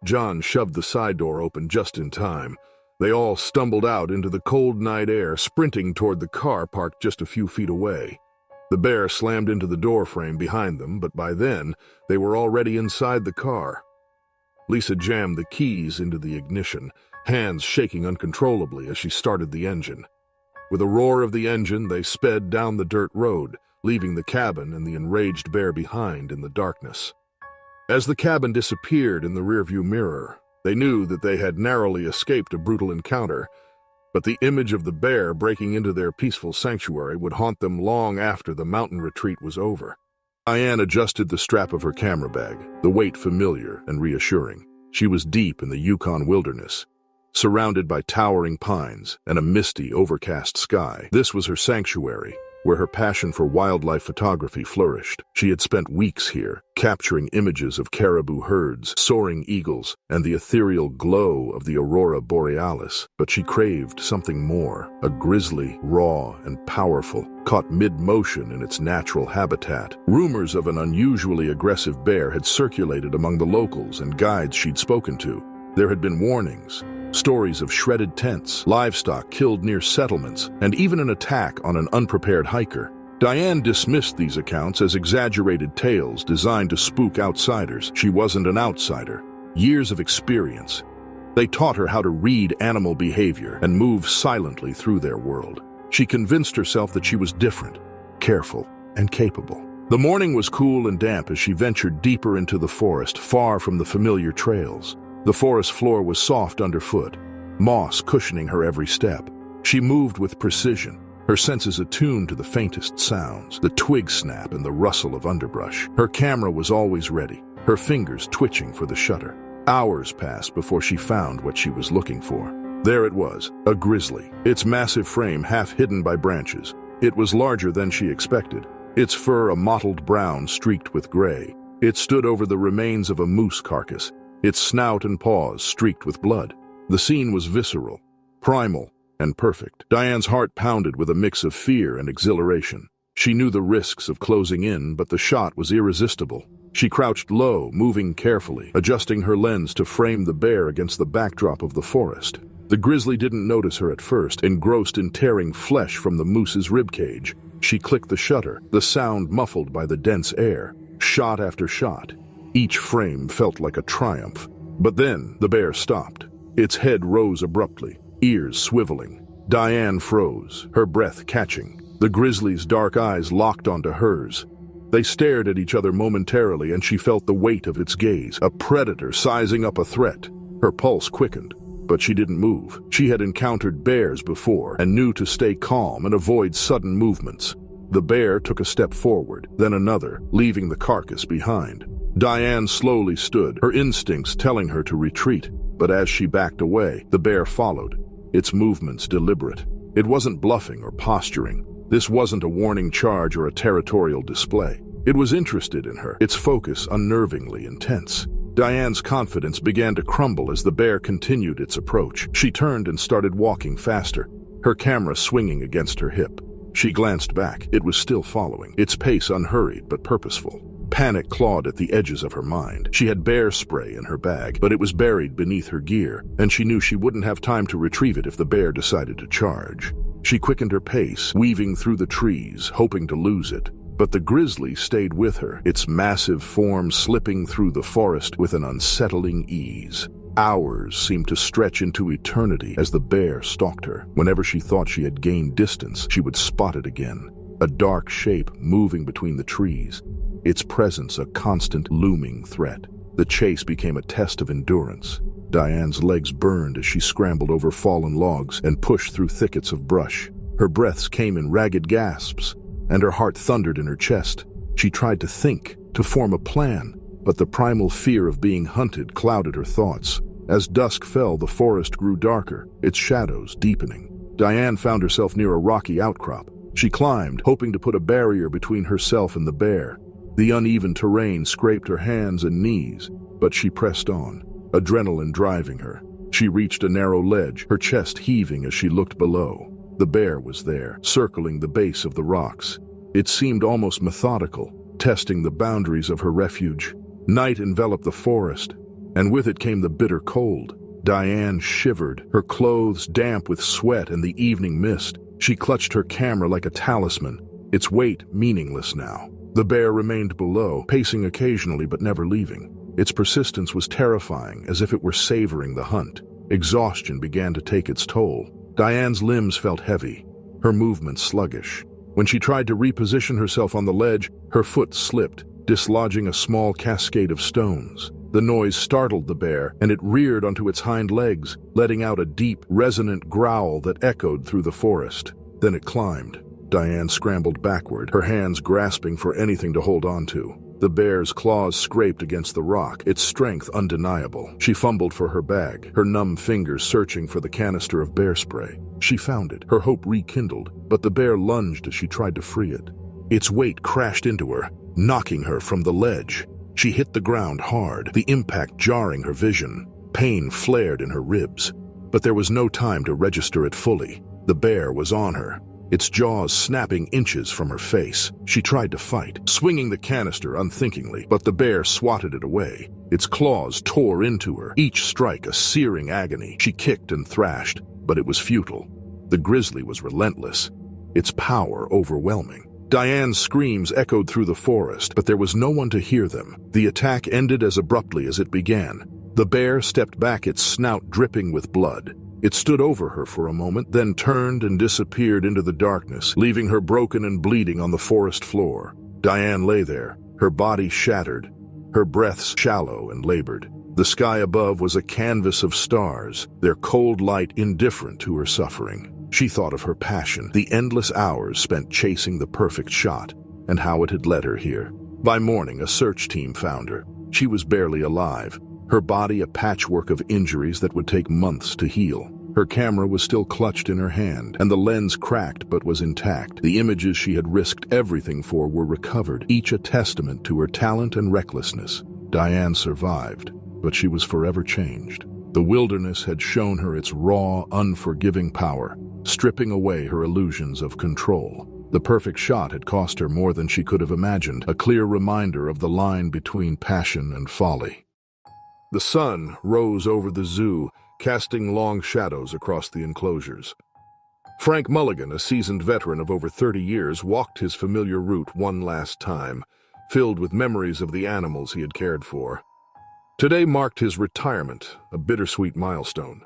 [SPEAKER 1] John shoved the side door open just in time. They all stumbled out into the cold night air, sprinting toward the car parked just a few feet away. The bear slammed into the door frame behind them, but by then, they were already inside the car. Lisa jammed the keys into the ignition, hands shaking uncontrollably as she started the engine. With a roar of the engine, they sped down the dirt road, leaving the cabin and the enraged bear behind in the darkness. As the cabin disappeared in the rearview mirror, they knew that they had narrowly escaped a brutal encounter, but the image of the bear breaking into their peaceful sanctuary would haunt them long after the mountain retreat was over. Diane adjusted the strap of her camera bag, the weight familiar and reassuring. She was deep in the Yukon wilderness, surrounded by towering pines and a misty, overcast sky. This was her sanctuary, where her passion for wildlife photography flourished. She had spent weeks here, capturing images of caribou herds, soaring eagles, and the ethereal glow of the aurora borealis. But she craved something more. A grizzly, raw and powerful, caught mid-motion in its natural habitat. Rumors of an unusually aggressive bear had circulated among the locals and guides she'd spoken to. There had been warnings, stories of shredded tents, livestock killed near settlements, and even an attack on an unprepared hiker. Diane dismissed these accounts as exaggerated tales designed to spook outsiders. She wasn't an outsider. Years of experience. They taught her how to read animal behavior and move silently through their world. She convinced herself that she was different, careful, and capable. The morning was cool and damp as she ventured deeper into the forest, far from the familiar trails. The forest floor was soft underfoot, moss cushioning her every step. She moved with precision, her senses attuned to the faintest sounds, the twig snap and the rustle of underbrush. Her camera was always ready, her fingers twitching for the shutter. Hours passed before she found what she was looking for. There it was, a grizzly, its massive frame half hidden by branches. It was larger than she expected, its fur a mottled brown streaked with gray. It stood over the remains of a moose carcass, its snout and paws streaked with blood. The scene was visceral, primal, and perfect. Diane's heart pounded with a mix of fear and exhilaration. She knew the risks of closing in, but the shot was irresistible. She crouched low, moving carefully, adjusting her lens to frame the bear against the backdrop of the forest. The grizzly didn't notice her at first, engrossed in tearing flesh from the moose's ribcage. She clicked the shutter, the sound muffled by the dense air. Shot after shot. Each frame felt like a triumph. But then the bear stopped. Its head rose abruptly, ears swiveling. Diane froze, her breath catching. The grizzly's dark eyes locked onto hers. They stared at each other momentarily, and she felt the weight of its gaze, a predator sizing up a threat. Her pulse quickened, but she didn't move. She had encountered bears before and knew to stay calm and avoid sudden movements. The bear took a step forward, then another, leaving the carcass behind. Diane slowly stood, her instincts telling her to retreat. But as she backed away, the bear followed, its movements deliberate. It wasn't bluffing or posturing. This wasn't a warning charge or a territorial display. It was interested in her, its focus unnervingly intense. Diane's confidence began to crumble as the bear continued its approach. She turned and started walking faster, her camera swinging against her hip. She glanced back. It was still following, its pace unhurried but purposeful. Panic clawed at the edges of her mind. She had bear spray in her bag, but it was buried beneath her gear, and she knew she wouldn't have time to retrieve it if the bear decided to charge. She quickened her pace, weaving through the trees, hoping to lose it. But the grizzly stayed with her, its massive form slipping through the forest with an unsettling ease. Hours seemed to stretch into eternity as the bear stalked her. Whenever she thought she had gained distance, she would spot it again, a dark shape moving between the trees, its presence a constant looming threat. The chase became a test of endurance. Diane's legs burned as she scrambled over fallen logs and pushed through thickets of brush. Her breaths came in ragged gasps, and her heart thundered in her chest. She tried to think, to form a plan, but the primal fear of being hunted clouded her thoughts. As dusk fell, the forest grew darker, its shadows deepening. Diane found herself near a rocky outcrop. She climbed, hoping to put a barrier between herself and the bear. The uneven terrain scraped her hands and knees, but she pressed on, adrenaline driving her. She reached a narrow ledge, her chest heaving as she looked below. The bear was there, circling the base of the rocks. It seemed almost methodical, testing the boundaries of her refuge. Night enveloped the forest, and with it came the bitter cold. Diane shivered, her clothes damp with sweat and the evening mist. She clutched her camera like a talisman, its weight meaningless now. The bear remained below, pacing occasionally but never leaving. Its persistence was terrifying, as if it were savoring the hunt. Exhaustion began to take its toll. Diane's limbs felt heavy, her movements sluggish. When she tried to reposition herself on the ledge, her foot slipped, dislodging a small cascade of stones. The noise startled the bear, and it reared onto its hind legs, letting out a deep, resonant growl that echoed through the forest. Then it climbed. Diane scrambled backward, her hands grasping for anything to hold on to. The bear's claws scraped against the rock, its strength undeniable. She fumbled for her bag, her numb fingers searching for the canister of bear spray. She found it, her hope rekindled, but the bear lunged as she tried to free it. Its weight crashed into her, knocking her from the ledge. She hit the ground hard, the impact jarring her vision. Pain flared in her ribs, but there was no time to register it fully. The bear was on her, its jaws snapping inches from her face. She tried to fight, swinging the canister unthinkingly, but the bear swatted it away. Its claws tore into her, each strike a searing agony. She kicked and thrashed, but it was futile. The grizzly was relentless, its power overwhelming. Diane's screams echoed through the forest, but there was no one to hear them. The attack ended as abruptly as it began. The bear stepped back, its snout dripping with blood. It stood over her for a moment, then turned and disappeared into the darkness, leaving her broken and bleeding on the forest floor. Diane lay there, her body shattered, her breaths shallow and labored. The sky above was a canvas of stars, their cold light indifferent to her suffering. She thought of her passion, the endless hours spent chasing the perfect shot, and how it had led her here. By morning, a search team found her. She was barely alive, her body a patchwork of injuries that would take months to heal. Her camera was still clutched in her hand, and the lens cracked but was intact. The images she had risked everything for were recovered, each a testament to her talent and recklessness. Diane survived, but she was forever changed. The wilderness had shown her its raw, unforgiving power, stripping away her illusions of control. The perfect shot had cost her more than she could have imagined, a clear reminder of the line between passion and folly. The sun rose over the zoo, casting long shadows across the enclosures. Frank Mulligan, a seasoned veteran of over 30 years, walked his familiar route one last time, filled with memories of the animals he had cared for. Today marked his retirement, a bittersweet milestone.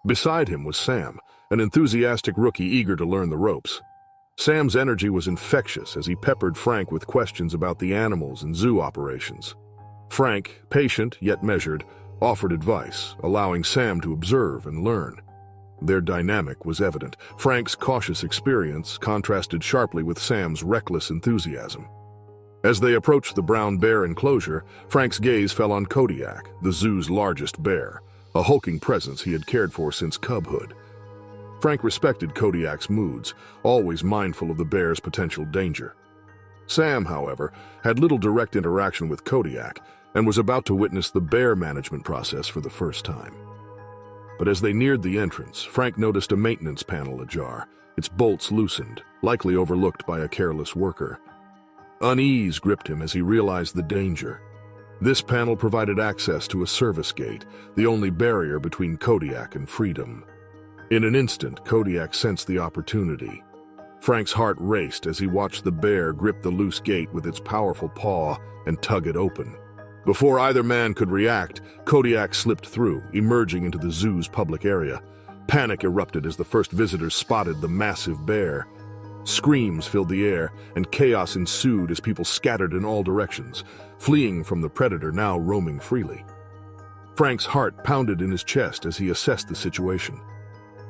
[SPEAKER 1] Beside him was Sam, an enthusiastic rookie eager to learn the ropes. Sam's energy was infectious as he peppered Frank with questions about the animals and zoo operations. Frank, patient yet measured, offered advice, allowing Sam to observe and learn. Their dynamic was evident. Frank's cautious experience contrasted sharply with Sam's reckless enthusiasm. As they approached the brown bear enclosure, Frank's gaze fell on Kodiak, the zoo's largest bear, a hulking presence he had cared for since cubhood. Frank respected Kodiak's moods, always mindful of the bear's potential danger. Sam, however, had little direct interaction with Kodiak and was about to witness the bear management process for the first time. But as they neared the entrance, Frank noticed a maintenance panel ajar, its bolts loosened, likely overlooked by a careless worker. Unease gripped him as he realized the danger. This panel provided access to a service gate, the only barrier between Kodiak and freedom. In an instant, Kodiak sensed the opportunity. Frank's heart raced as he watched the bear grip the loose gate with its powerful paw and tug it open. Before either man could react, Kodiak slipped through, emerging into the zoo's public area. Panic erupted as the first visitors spotted the massive bear. Screams filled the air, and chaos ensued as people scattered in all directions, fleeing from the predator now roaming freely. Frank's heart pounded in his chest as he assessed the situation.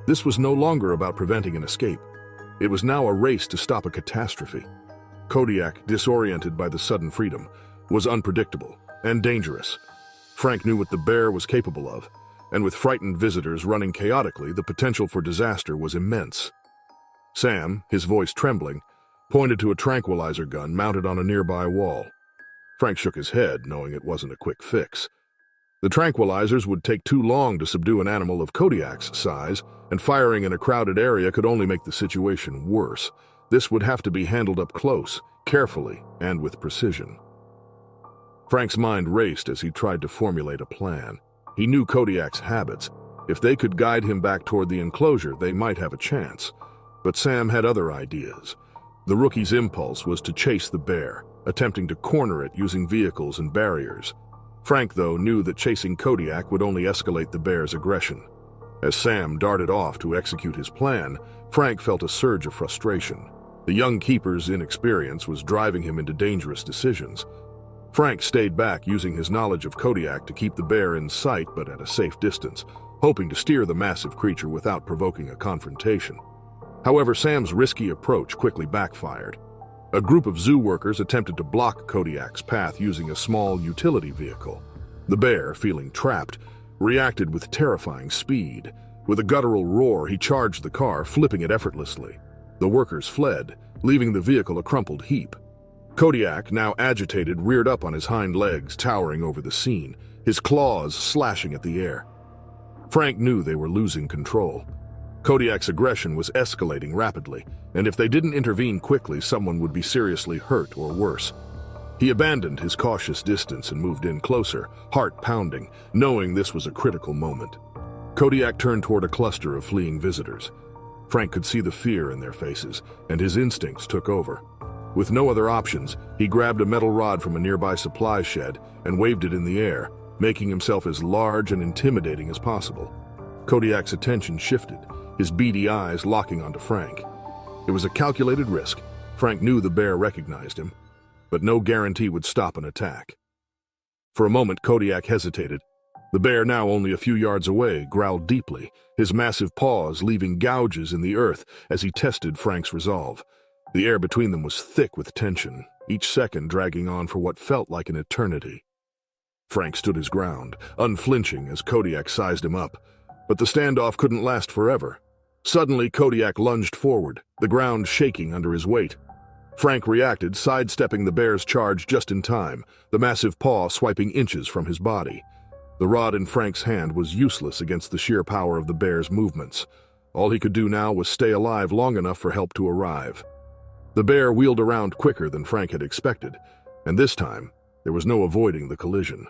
[SPEAKER 1] This was no longer about preventing an escape. It was now a race to stop a catastrophe. Kodiak, disoriented by the sudden freedom, was unpredictable and dangerous. Frank knew what the bear was capable of, and with frightened visitors running chaotically, the potential for disaster was immense. Sam, his voice trembling, pointed to a tranquilizer gun mounted on a nearby wall. Frank shook his head, knowing it wasn't a quick fix. The tranquilizers would take too long to subdue an animal of Kodiak's size, and firing in a crowded area could only make the situation worse. This would have to be handled up close, carefully, and with precision. Frank's mind raced as he tried to formulate a plan. He knew Kodiak's habits. If they could guide him back toward the enclosure, they might have a chance. But Sam had other ideas. The rookie's impulse was to chase the bear, attempting to corner it using vehicles and barriers. Frank, though, knew that chasing Kodiak would only escalate the bear's aggression. As Sam darted off to execute his plan, Frank felt a surge of frustration. The young keeper's inexperience was driving him into dangerous decisions. Frank stayed back, using his knowledge of Kodiak to keep the bear in sight but at a safe distance, hoping to steer the massive creature without provoking a confrontation. However, Sam's risky approach quickly backfired. A group of zoo workers attempted to block Kodiak's path using a small utility vehicle. The bear, feeling trapped, reacted with terrifying speed. With a guttural roar, he charged the car, flipping it effortlessly. The workers fled, leaving the vehicle a crumpled heap. Kodiak, now agitated, reared up on his hind legs, towering over the scene, his claws slashing at the air. Frank knew they were losing control. Kodiak's aggression was escalating rapidly, and if they didn't intervene quickly, someone would be seriously hurt or worse. He abandoned his cautious distance and moved in closer, heart pounding, knowing this was a critical moment. Kodiak turned toward a cluster of fleeing visitors. Frank could see the fear in their faces, and his instincts took over. With no other options, he grabbed a metal rod from a nearby supply shed and waved it in the air, making himself as large and intimidating as possible. Kodiak's attention shifted, his beady eyes locking onto Frank. It was a calculated risk. Frank knew the bear recognized him, but no guarantee would stop an attack. For a moment, Kodiak hesitated. The bear, now only a few yards away, growled deeply, his massive paws leaving gouges in the earth as he tested Frank's resolve. The air between them was thick with tension, each second dragging on for what felt like an eternity. Frank stood his ground, unflinching as Kodiak sized him up. But the standoff couldn't last forever. Suddenly, Kodiak lunged forward, the ground shaking under his weight. Frank reacted, sidestepping the bear's charge just in time, the massive paw swiping inches from his body. The rod in Frank's hand was useless against the sheer power of the bear's movements. All he could do now was stay alive long enough for help to arrive. The bear wheeled around quicker than Frank had expected, and this time, there was no avoiding the collision.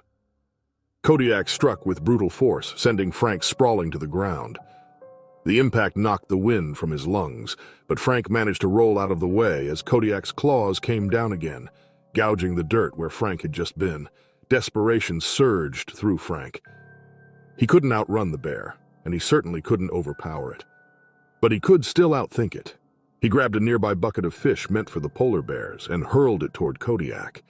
[SPEAKER 1] Kodiak struck with brutal force, sending Frank sprawling to the ground. The impact knocked the wind from his lungs, but Frank managed to roll out of the way as Kodiak's claws came down again, gouging the dirt where Frank had just been. Desperation surged through Frank. He couldn't outrun the bear, and he certainly couldn't overpower it. But he could still outthink it. He grabbed a nearby bucket of fish meant for the polar bears and hurled it toward Kodiak.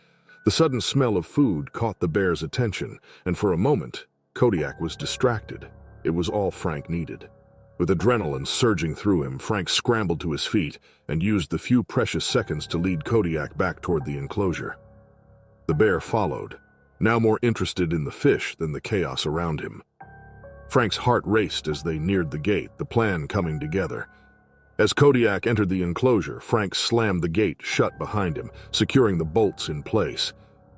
[SPEAKER 1] The sudden smell of food caught the bear's attention, and for a moment, Kodiak was distracted. It was all Frank needed. With adrenaline surging through him, Frank scrambled to his feet and used the few precious seconds to lead Kodiak back toward the enclosure. The bear followed, now more interested in the fish than the chaos around him. Frank's heart raced as they neared the gate, the plan coming together. As Kodiak entered the enclosure, Frank slammed the gate shut behind him, securing the bolts in place.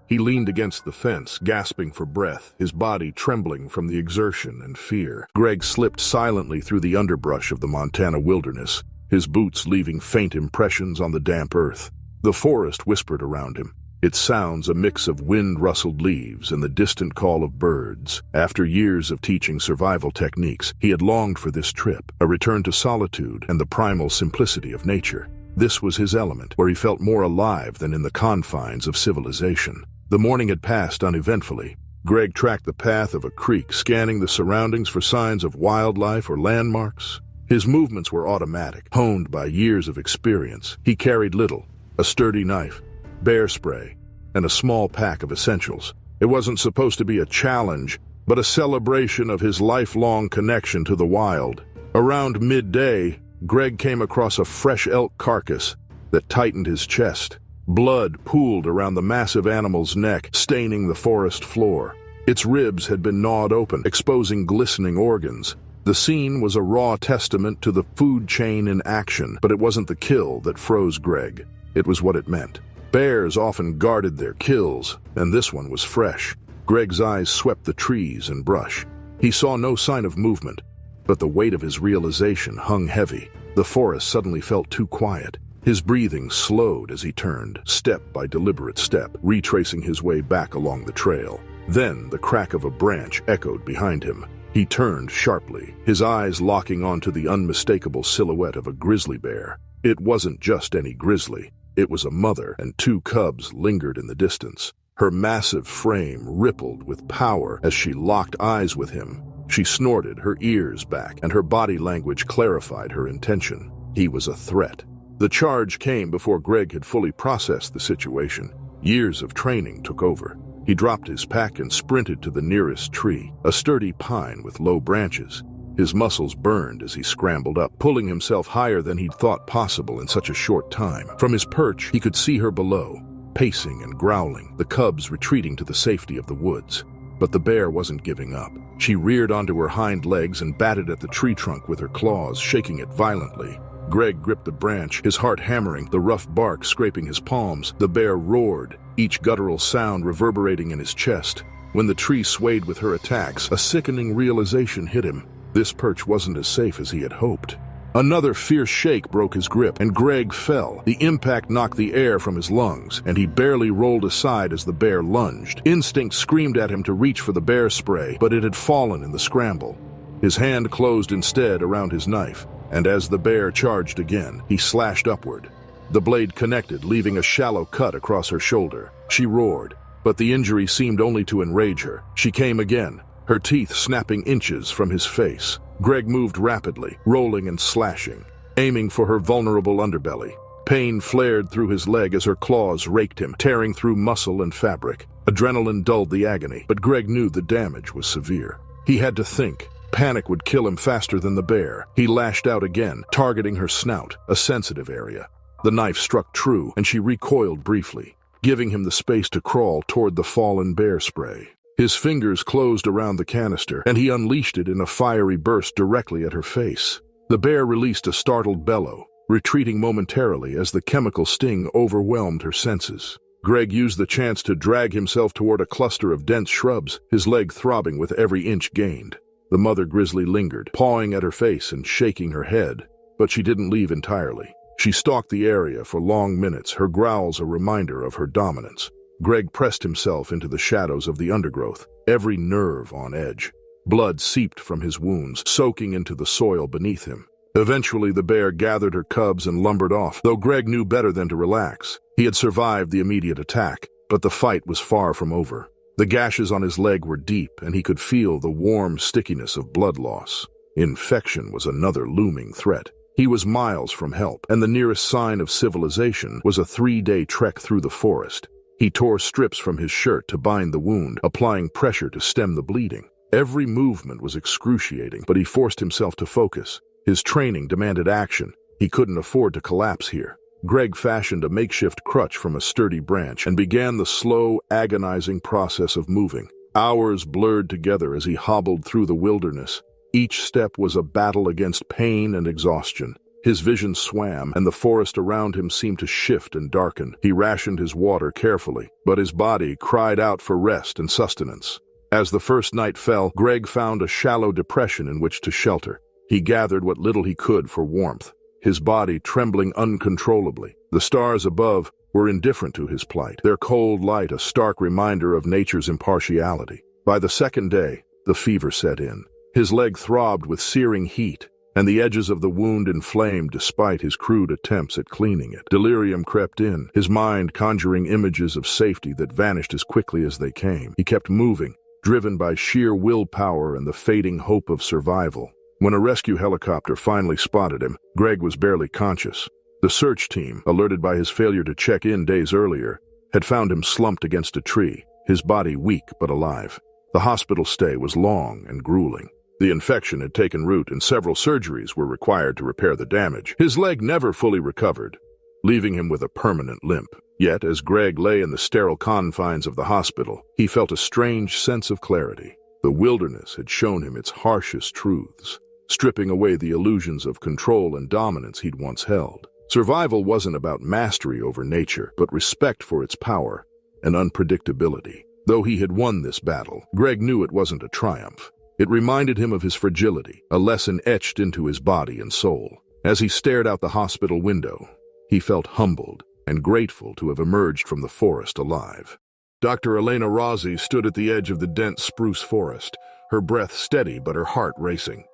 [SPEAKER 1] He leaned against the fence, gasping for breath, his body trembling from the exertion and fear. Greg slipped silently through the underbrush of the Montana wilderness, his boots leaving faint impressions on the damp earth. The forest whispered around him, its sounds a mix of wind-rustled leaves and the distant call of birds. After years of teaching survival techniques, he had longed for this trip, a return to solitude and the primal simplicity of nature. This was his element, where he felt more alive than in the confines of civilization. The morning had passed uneventfully. Greg tracked the path of a creek, scanning the surroundings for signs of wildlife or landmarks. His movements were automatic, honed by years of experience. He carried little: a sturdy knife, bear spray, and a small pack of essentials. It wasn't supposed to be a challenge, but a celebration of his lifelong connection to the wild. Around midday, Greg came across a fresh elk carcass that tightened his chest. Blood pooled around the massive animal's neck, staining the forest floor. Its ribs had been gnawed open, exposing glistening organs. The scene was a raw testament to the food chain in action, but it wasn't the kill that froze Greg. It was what it meant. Bears often guarded their kills, and this one was fresh. Greg's eyes swept the trees and brush. He saw no sign of movement, but the weight of his realization hung heavy. The forest suddenly felt too quiet. His breathing slowed as he turned, step by deliberate step, retracing his way back along the trail. Then the crack of a branch echoed behind him. He turned sharply, his eyes locking onto the unmistakable silhouette of a grizzly bear. It wasn't just any grizzly. It was a mother, and two cubs lingered in the distance. Her massive frame rippled with power as she locked eyes with him. She snorted, her ears back, and her body language clarified her intention. He was a threat. The charge came before Greg had fully processed the situation. Years of training took over. He dropped his pack and sprinted to the nearest tree, a sturdy pine with low branches. His muscles burned as he scrambled up, pulling himself higher than he'd thought possible in such a short time. From his perch, he could see her below, pacing and growling, the cubs retreating to the safety of the woods. But the bear wasn't giving up. She reared onto her hind legs and batted at the tree trunk with her claws, shaking it violently. Greg gripped the branch, his heart hammering, the rough bark scraping his palms. The bear roared, each guttural sound reverberating in his chest. When the tree swayed with her attacks, a sickening realization hit him. This perch wasn't as safe as he had hoped. Another fierce shake broke his grip, and Greg fell. The impact knocked the air from his lungs, and he barely rolled aside as the bear lunged. Instinct screamed at him to reach for the bear spray, but it had fallen in the scramble. His hand closed instead around his knife, and as the bear charged again, he slashed upward. The blade connected, leaving a shallow cut across her shoulder. She roared, but the injury seemed only to enrage her. She came again, her teeth snapping inches from his face. Greg moved rapidly, rolling and slashing, aiming for her vulnerable underbelly. Pain flared through his leg as her claws raked him, tearing through muscle and fabric. Adrenaline dulled the agony, but Greg knew the damage was severe. He had to think. Panic would kill him faster than the bear. He lashed out again, targeting her snout, a sensitive area. The knife struck true, and she recoiled briefly, giving him the space to crawl toward the fallen bear spray. His fingers closed around the canister, and he unleashed it in a fiery burst directly at her face. The bear released a startled bellow, retreating momentarily as the chemical sting overwhelmed her senses. Greg used the chance to drag himself toward a cluster of dense shrubs, his leg throbbing with every inch gained. The mother grizzly lingered, pawing at her face and shaking her head, but she didn't leave entirely. She stalked the area for long minutes, her growls a reminder of her dominance. Greg pressed himself into the shadows of the undergrowth, every nerve on edge. Blood seeped from his wounds, soaking into the soil beneath him. Eventually, the bear gathered her cubs and lumbered off, though Greg knew better than to relax. He had survived the immediate attack, but the fight was far from over. The gashes on his leg were deep, and he could feel the warm stickiness of blood loss. Infection was another looming threat. He was miles from help, and the nearest sign of civilization was a 3-day trek through the forest. He tore strips from his shirt to bind the wound, applying pressure to stem the bleeding. Every movement was excruciating, but he forced himself to focus. His training demanded action. He couldn't afford to collapse here. Greg fashioned a makeshift crutch from a sturdy branch and began the slow, agonizing process of moving. Hours blurred together as he hobbled through the wilderness. Each step was a battle against pain and exhaustion. His vision swam, and the forest around him seemed to shift and darken. He rationed his water carefully, but his body cried out for rest and sustenance. As the first night fell, Greg found a shallow depression in which to shelter. He gathered what little he could for warmth, his body trembling uncontrollably. The stars above were indifferent to his plight, their cold light a stark reminder of nature's impartiality. By the second day, the fever set in. His leg throbbed with searing heat, and the edges of the wound inflamed despite his crude attempts at cleaning it. Delirium crept in, his mind conjuring images of safety that vanished as quickly as they came. He kept moving, driven by sheer willpower and the fading hope of survival. When a rescue helicopter finally spotted him, Greg was barely conscious. The search team, alerted by his failure to check in days earlier, had found him slumped against a tree, his body weak but alive. The hospital stay was long and grueling. The infection had taken root and several surgeries were required to repair the damage. His leg never fully recovered, leaving him with a permanent limp. Yet, as Greg lay in the sterile confines of the hospital, he felt a strange sense of clarity. The wilderness had shown him its harshest truths, stripping away the illusions of control and dominance he'd once held. Survival wasn't about mastery over nature, but respect for its power and unpredictability. Though he had won this battle, Greg knew it wasn't a triumph. It reminded him of his fragility, a lesson etched into his body and soul. As he stared out the hospital window, he felt humbled and grateful to have emerged from the forest alive. Dr. Elena Rossi stood at the edge of the dense spruce forest, her breath steady but her heart racing.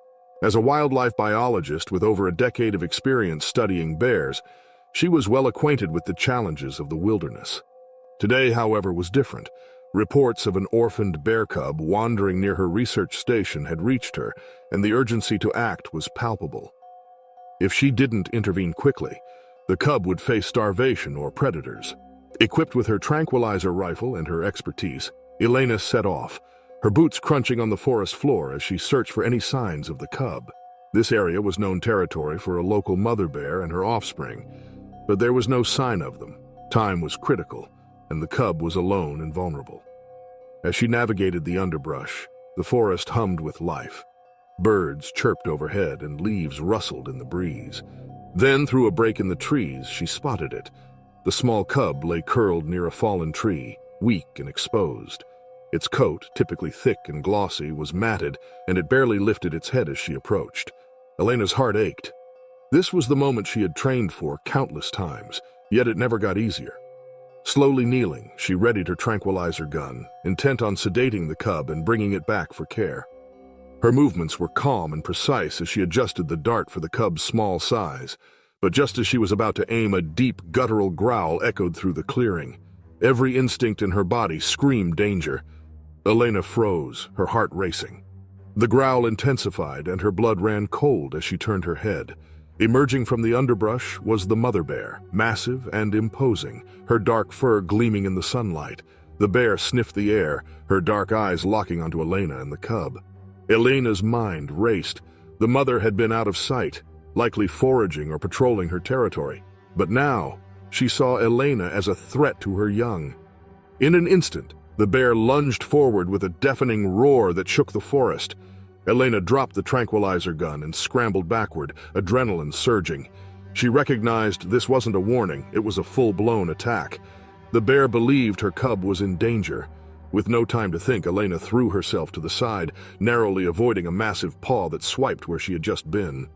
[SPEAKER 1] As a wildlife biologist with over a decade of experience studying bears, she was well acquainted with the challenges of the wilderness. Today, however, was different. Reports of an orphaned bear cub wandering near her research station had reached her, and the urgency to act was palpable. If she didn't intervene quickly, the cub would face starvation or predators. Equipped with her tranquilizer rifle and her expertise, Elena set off, her boots crunching on the forest floor as she searched for any signs of the cub. This area was known territory for a local mother bear and her offspring, but there was no sign of them. Time was critical, and the cub was alone and vulnerable. As she navigated the underbrush, the forest hummed with life. Birds chirped overhead and leaves rustled in the breeze. Then, through a break in the trees, she spotted it. The small cub lay curled near a fallen tree, weak and exposed. Its coat, typically thick and glossy, was matted, and it barely lifted its head as she approached. Elena's heart ached. This was the moment she had trained for countless times, yet it never got easier. Slowly kneeling, she readied her tranquilizer gun, intent on sedating the cub and bringing it back for care. Her movements were calm and precise as she adjusted the dart for the cub's small size, but just as she was about to aim, a deep, guttural growl echoed through the clearing. Every instinct in her body screamed danger. Elena froze, her heart racing. The growl intensified and her blood ran cold as she turned her head. Emerging from the underbrush was the mother bear, massive and imposing, her dark fur gleaming in the sunlight. The bear sniffed the air, her dark eyes locking onto Elena and the cub. Elena's mind raced. The mother had been out of sight, likely foraging or patrolling her territory. But now, she saw Elena as a threat to her young. In an instant, the bear lunged forward with a deafening roar that shook the forest. Elena dropped the tranquilizer gun and scrambled backward, adrenaline surging. She recognized this wasn't a warning, it was a full-blown attack. The bear believed her cub was in danger. With no time to think, Elena threw herself to the side, narrowly avoiding a massive paw that swiped where she had just been.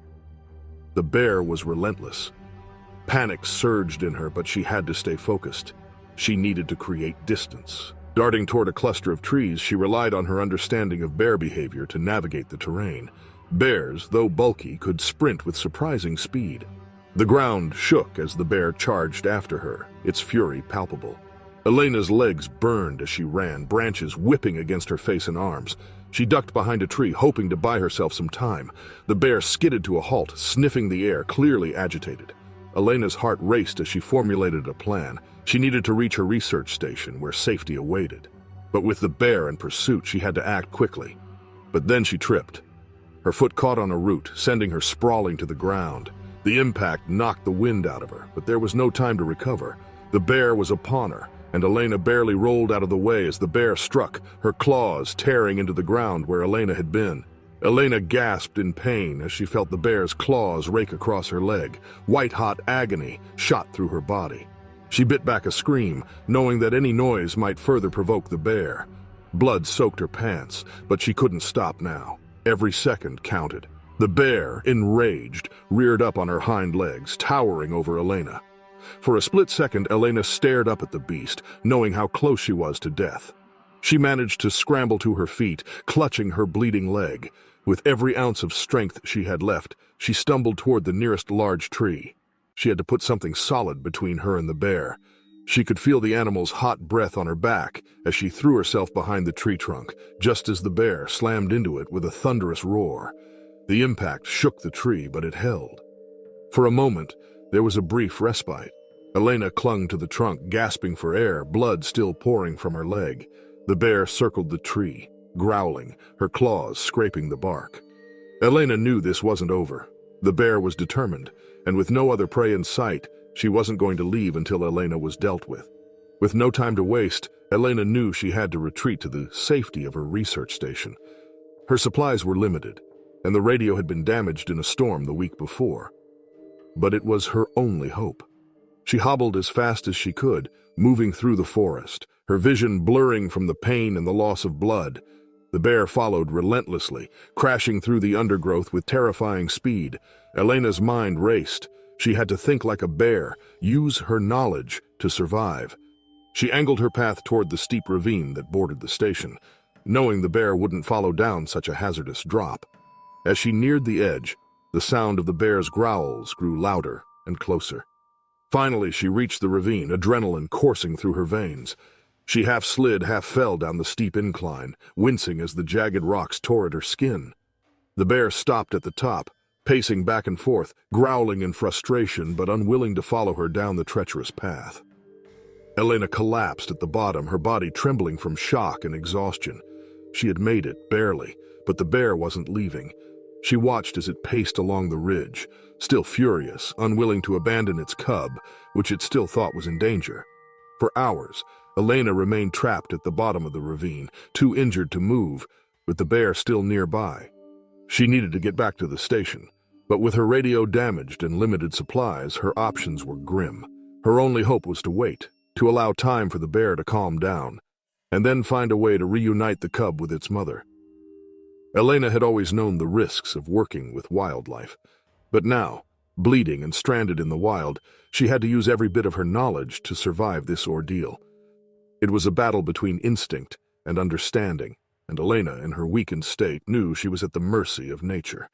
[SPEAKER 1] The bear was relentless. Panic surged in her, but she had to stay focused. She needed to create distance. Darting toward a cluster of trees, she relied on her understanding of bear behavior to navigate the terrain. Bears, though bulky, could sprint with surprising speed. The ground shook as the bear charged after her, its fury palpable. Elena's legs burned as she ran, branches whipping against her face and arms. She ducked behind a tree, hoping to buy herself some time. The bear skidded to a halt, sniffing the air, clearly agitated. Elena's heart raced as she formulated a plan. She needed to reach her research station, where safety awaited. But with the bear in pursuit, she had to act quickly. But then she tripped. Her foot caught on a root, sending her sprawling to the ground. The impact knocked the wind out of her, but there was no time to recover. The bear was upon her, and Elena barely rolled out of the way as the bear struck, her claws tearing into the ground where Elena had been. Elena gasped in pain as she felt the bear's claws rake across her leg. White-hot agony shot through her body. She bit back a scream, knowing that any noise might further provoke the bear. Blood soaked her pants, but she couldn't stop now. Every second counted. The bear, enraged, reared up on her hind legs, towering over Elena. For a split second, Elena stared up at the beast, knowing how close she was to death. She managed to scramble to her feet, clutching her bleeding leg. With every ounce of strength she had left, she stumbled toward the nearest large tree. She had to put something solid between her and the bear. She could feel the animal's hot breath on her back as she threw herself behind the tree trunk, just as the bear slammed into it with a thunderous roar. The impact shook the tree, but it held. For a moment, there was a brief respite. Elena clung to the trunk, gasping for air, blood still pouring from her leg. The bear circled the tree, growling, her claws scraping the bark. Elena knew this wasn't over. The bear was determined, and with no other prey in sight, she wasn't going to leave until Elena was dealt with. With no time to waste, Elena knew she had to retreat to the safety of her research station. Her supplies were limited, and the radio had been damaged in a storm the week before. But it was her only hope. She hobbled as fast as she could, moving through the forest, her vision blurring from the pain and the loss of blood. The bear followed relentlessly, crashing through the undergrowth with terrifying speed. Elena's mind raced. She had to think like a bear, use her knowledge to survive. She angled her path toward the steep ravine that bordered the station, knowing the bear wouldn't follow down such a hazardous drop. As she neared the edge, the sound of the bear's growls grew louder and closer. Finally, she reached the ravine, adrenaline coursing through her veins. She half slid, half fell down the steep incline, wincing as the jagged rocks tore at her skin. The bear stopped at the top, pacing back and forth, growling in frustration but unwilling to follow her down the treacherous path. Elena collapsed at the bottom, her body trembling from shock and exhaustion. She had made it, barely, but the bear wasn't leaving. She watched as it paced along the ridge, still furious, unwilling to abandon its cub, which it still thought was in danger. For hours, Elena remained trapped at the bottom of the ravine, too injured to move, with the bear still nearby. She needed to get back to the station, but with her radio damaged and limited supplies, her options were grim. Her only hope was to wait, to allow time for the bear to calm down, and then find a way to reunite the cub with its mother. Elena had always known the risks of working with wildlife, but now, bleeding and stranded in the wild, she had to use every bit of her knowledge to survive this ordeal. It was a battle between instinct and understanding, and Elena, in her weakened state, knew she was at the mercy of nature.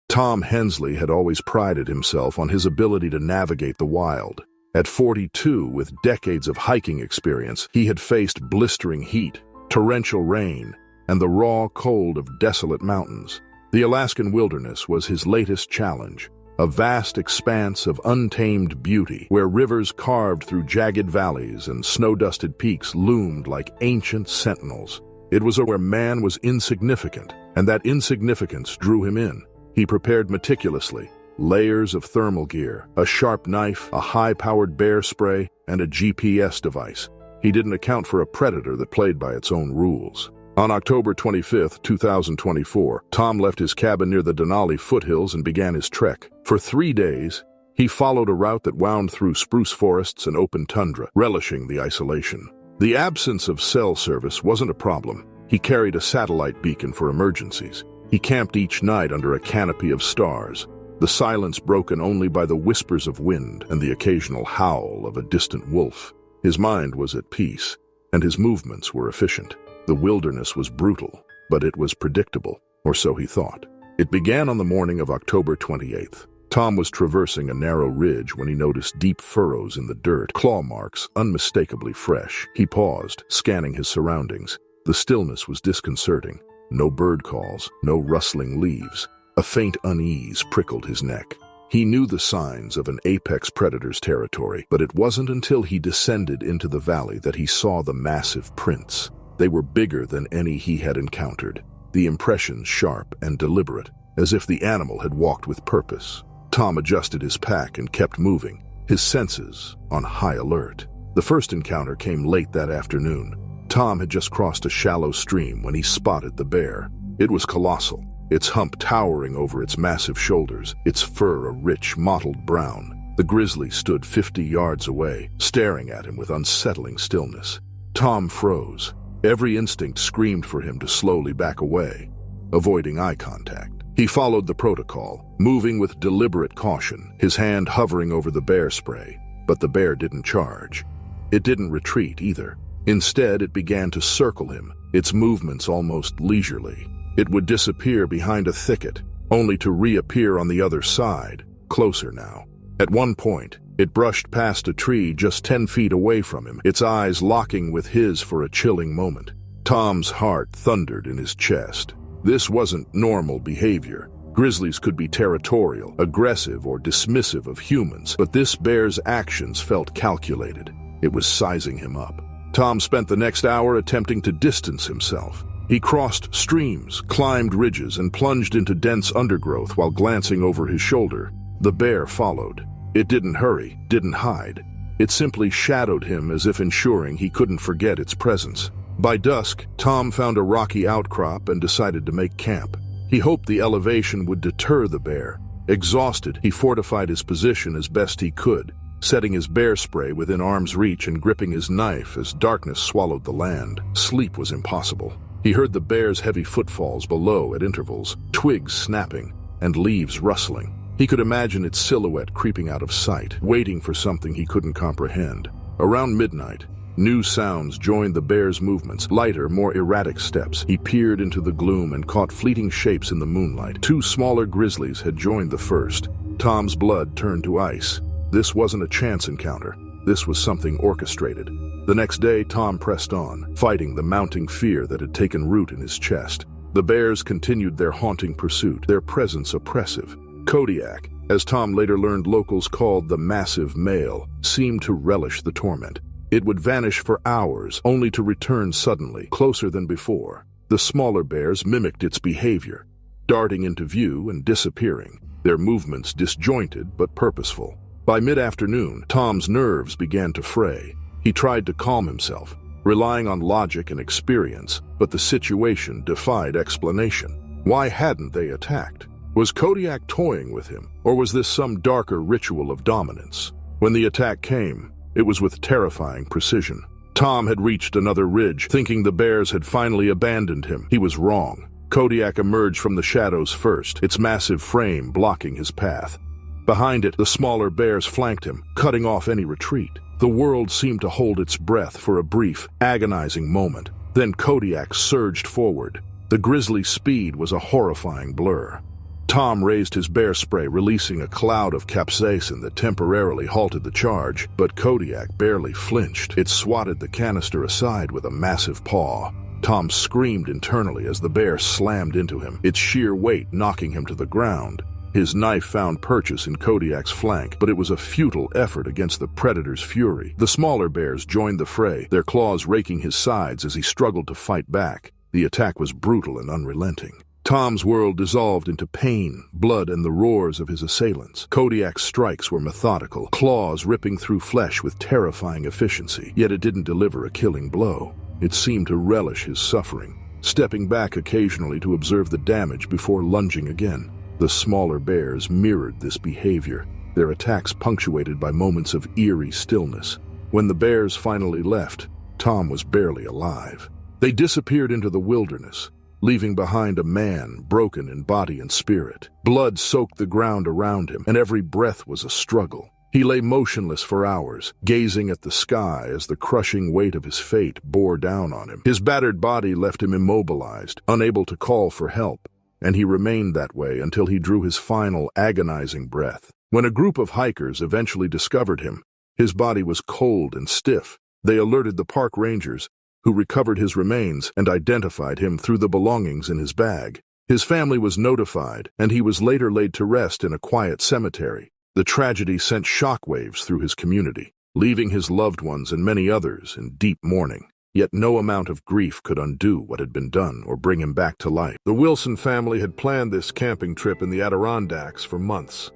[SPEAKER 1] Tom Hensley had always prided himself on his ability to navigate the wild. At 42, with decades of hiking experience, he had faced blistering heat, torrential rain, and the raw cold of desolate mountains. The Alaskan wilderness was his latest challenge, a vast expanse of untamed beauty where rivers carved through jagged valleys and snow-dusted peaks loomed like ancient sentinels. It was where man was insignificant, and that insignificance drew him in. He prepared meticulously, layers of thermal gear, a sharp knife, a high-powered bear spray, and a GPS device. He didn't account for a predator that played by its own rules. On October 25, 2024, Tom left his cabin near the Denali foothills and began his trek. For 3 days, he followed a route that wound through spruce forests and open tundra, relishing the isolation. The absence of cell service wasn't a problem. He carried a satellite beacon for emergencies. He camped each night under a canopy of stars, the silence broken only by the whispers of wind and the occasional howl of a distant wolf. His mind was at peace, and his movements were efficient. The wilderness was brutal, but it was predictable, or so he thought. It began on the morning of October 28th. Tom was traversing a narrow ridge when he noticed deep furrows in the dirt, claw marks unmistakably fresh. He paused, scanning his surroundings. The stillness was disconcerting. No bird calls, no rustling leaves. A faint unease prickled his neck. He knew the signs of an apex predator's territory, but it wasn't until he descended into the valley that he saw the massive prints. They were bigger than any he had encountered, the impressions sharp and deliberate, as if the animal had walked with purpose. Tom adjusted his pack and kept moving, his senses on high alert. The first encounter came late that afternoon. Tom had just crossed a shallow stream when he spotted the bear. It was colossal, its hump towering over its massive shoulders, its fur a rich, mottled brown. The grizzly stood 50 yards away, staring at him with unsettling stillness. Tom froze. Every instinct screamed for him to slowly back away, avoiding eye contact. He followed the protocol, moving with deliberate caution, his hand hovering over the bear spray. But the bear didn't charge. It didn't retreat either. Instead, it began to circle him, its movements almost leisurely. It would disappear behind a thicket, only to reappear on the other side, closer now. At one point, it brushed past a tree just 10 feet away from him, its eyes locking with his for a chilling moment. Tom's heart thundered in his chest. This wasn't normal behavior. Grizzlies could be territorial, aggressive, or dismissive of humans, but this bear's actions felt calculated. It was sizing him up. Tom spent the next hour attempting to distance himself. He crossed streams, climbed ridges, and plunged into dense undergrowth while glancing over his shoulder. The bear followed. It didn't hurry, didn't hide. It simply shadowed him as if ensuring he couldn't forget its presence. By dusk, Tom found a rocky outcrop and decided to make camp. He hoped the elevation would deter the bear. Exhausted, he fortified his position as best he could, setting his bear spray within arm's reach and gripping his knife as darkness swallowed the land. Sleep was impossible. He heard the bear's heavy footfalls below at intervals, twigs snapping and leaves rustling. He could imagine its silhouette creeping out of sight, waiting for something he couldn't comprehend. Around midnight, new sounds joined the bear's movements, lighter, more erratic steps. He peered into the gloom and caught fleeting shapes in the moonlight. 2 smaller grizzlies had joined the first. Tom's blood turned to ice. This wasn't a chance encounter. This was something orchestrated. The next day, Tom pressed on, fighting the mounting fear that had taken root in his chest. The bears continued their haunting pursuit, their presence oppressive. Kodiak, as Tom later learned locals called the massive male, seemed to relish the torment. It would vanish for hours, only to return suddenly, closer than before. The smaller bears mimicked its behavior, darting into view and disappearing, their movements disjointed but purposeful. By mid-afternoon, Tom's nerves began to fray. He tried to calm himself, relying on logic and experience, but the situation defied explanation. Why hadn't they attacked? Was Kodiak toying with him, or was this some darker ritual of dominance? When the attack came, it was with terrifying precision. Tom had reached another ridge, thinking the bears had finally abandoned him. He was wrong. Kodiak emerged from the shadows first, its massive frame blocking his path. Behind it, the smaller bears flanked him, cutting off any retreat. The world seemed to hold its breath for a brief, agonizing moment. Then Kodiak surged forward. The Grizzly's speed was a horrifying blur. Tom raised his bear spray, releasing a cloud of capsaicin that temporarily halted the charge, but Kodiak barely flinched. It swatted the canister aside with a massive paw. Tom screamed internally as the bear slammed into him, its sheer weight knocking him to the ground. His knife found purchase in Kodiak's flank, but it was a futile effort against the predator's fury. The smaller bears joined the fray, their claws raking his sides as he struggled to fight back. The attack was brutal and unrelenting. Tom's world dissolved into pain, blood, and the roars of his assailants. Kodiak's strikes were methodical, claws ripping through flesh with terrifying efficiency, yet it didn't deliver a killing blow. It seemed to relish his suffering, stepping back occasionally to observe the damage before lunging again. The smaller bears mirrored this behavior, their attacks punctuated by moments of eerie stillness. When the bears finally left, Tom was barely alive. They disappeared into the wilderness, leaving behind a man broken in body and spirit. Blood soaked the ground around him, and every breath was a struggle. He lay motionless for hours, gazing at the sky as the crushing weight of his fate bore down on him. His battered body left him immobilized, unable to call for help, and he remained that way until he drew his final agonizing breath. When a group of hikers eventually discovered him, his body was cold and stiff. They alerted the park rangers, who recovered his remains and identified him through the belongings in his bag. His family was notified, and he was later laid to rest in a quiet cemetery. The tragedy sent shockwaves through his community, leaving his loved ones and many others in deep mourning. Yet no amount of grief could undo what had been done or bring him back to life. The Wilson family had planned this camping trip in the Adirondacks for months.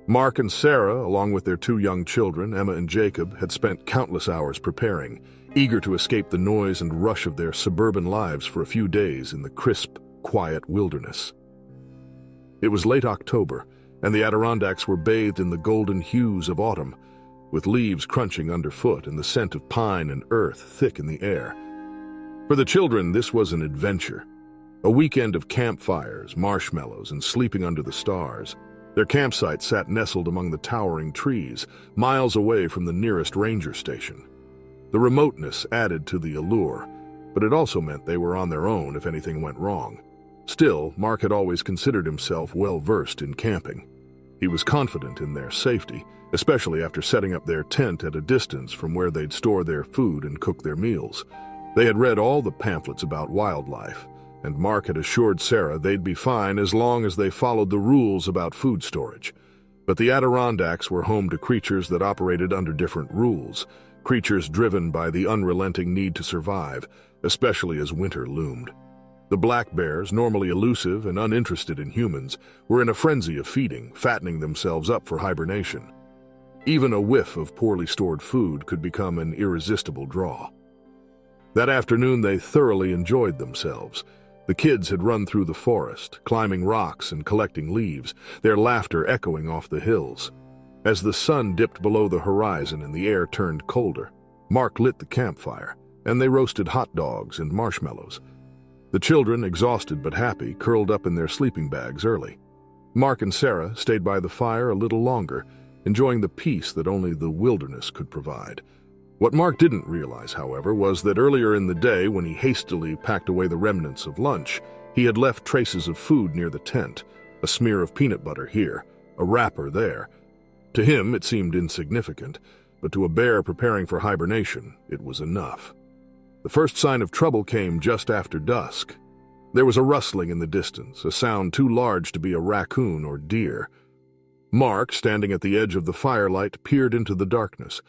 [SPEAKER 1] Mark and Sarah, along with their 2 young children, Emma and Jacob, had spent countless hours preparing, eager to escape the noise and rush of their suburban lives for a few days in the crisp, quiet wilderness. It was late October, and the Adirondacks were bathed in the golden hues of autumn, with leaves crunching underfoot and the scent of pine and earth thick in the air. For the children, this was an adventure, a weekend of campfires, marshmallows, and sleeping under the stars. Their campsite sat nestled among the towering trees, miles away from the nearest ranger station. The remoteness added to the allure, but it also meant they were on their own if anything went wrong. Still, Mark had always considered himself well-versed in camping. He was confident in their safety, especially after setting up their tent at a distance from where they'd store their food and cook their meals. They had read all the pamphlets about wildlife, and Mark had assured Sarah they'd be fine as long as they followed the rules about food storage. But the Adirondacks were home to creatures that operated under different rules, creatures driven by the unrelenting need to survive, especially as winter loomed. The black bears, normally elusive and uninterested in humans, were in a frenzy of feeding, fattening themselves up for hibernation. Even a whiff of poorly stored food could become an irresistible draw. That afternoon they thoroughly enjoyed themselves. The kids had run through the forest, climbing rocks and collecting leaves, their laughter echoing off the hills. As the sun dipped below the horizon and the air turned colder, Mark lit the campfire, and they roasted hot dogs and marshmallows. The children, exhausted but happy, curled up in their sleeping bags early. Mark and Sarah stayed by the fire a little longer, enjoying the peace that only the wilderness could provide. What Mark didn't realize, however, was that earlier in the day, when he hastily packed away the remnants of lunch, he had left traces of food near the tent, a smear of peanut butter here, a wrapper there. To him, it seemed insignificant, but to a bear preparing for hibernation, it was enough. The first sign of trouble came just after dusk. There was a rustling in the distance, a sound too large to be a raccoon or deer. Mark, standing at the edge of the firelight, peered into the darkness.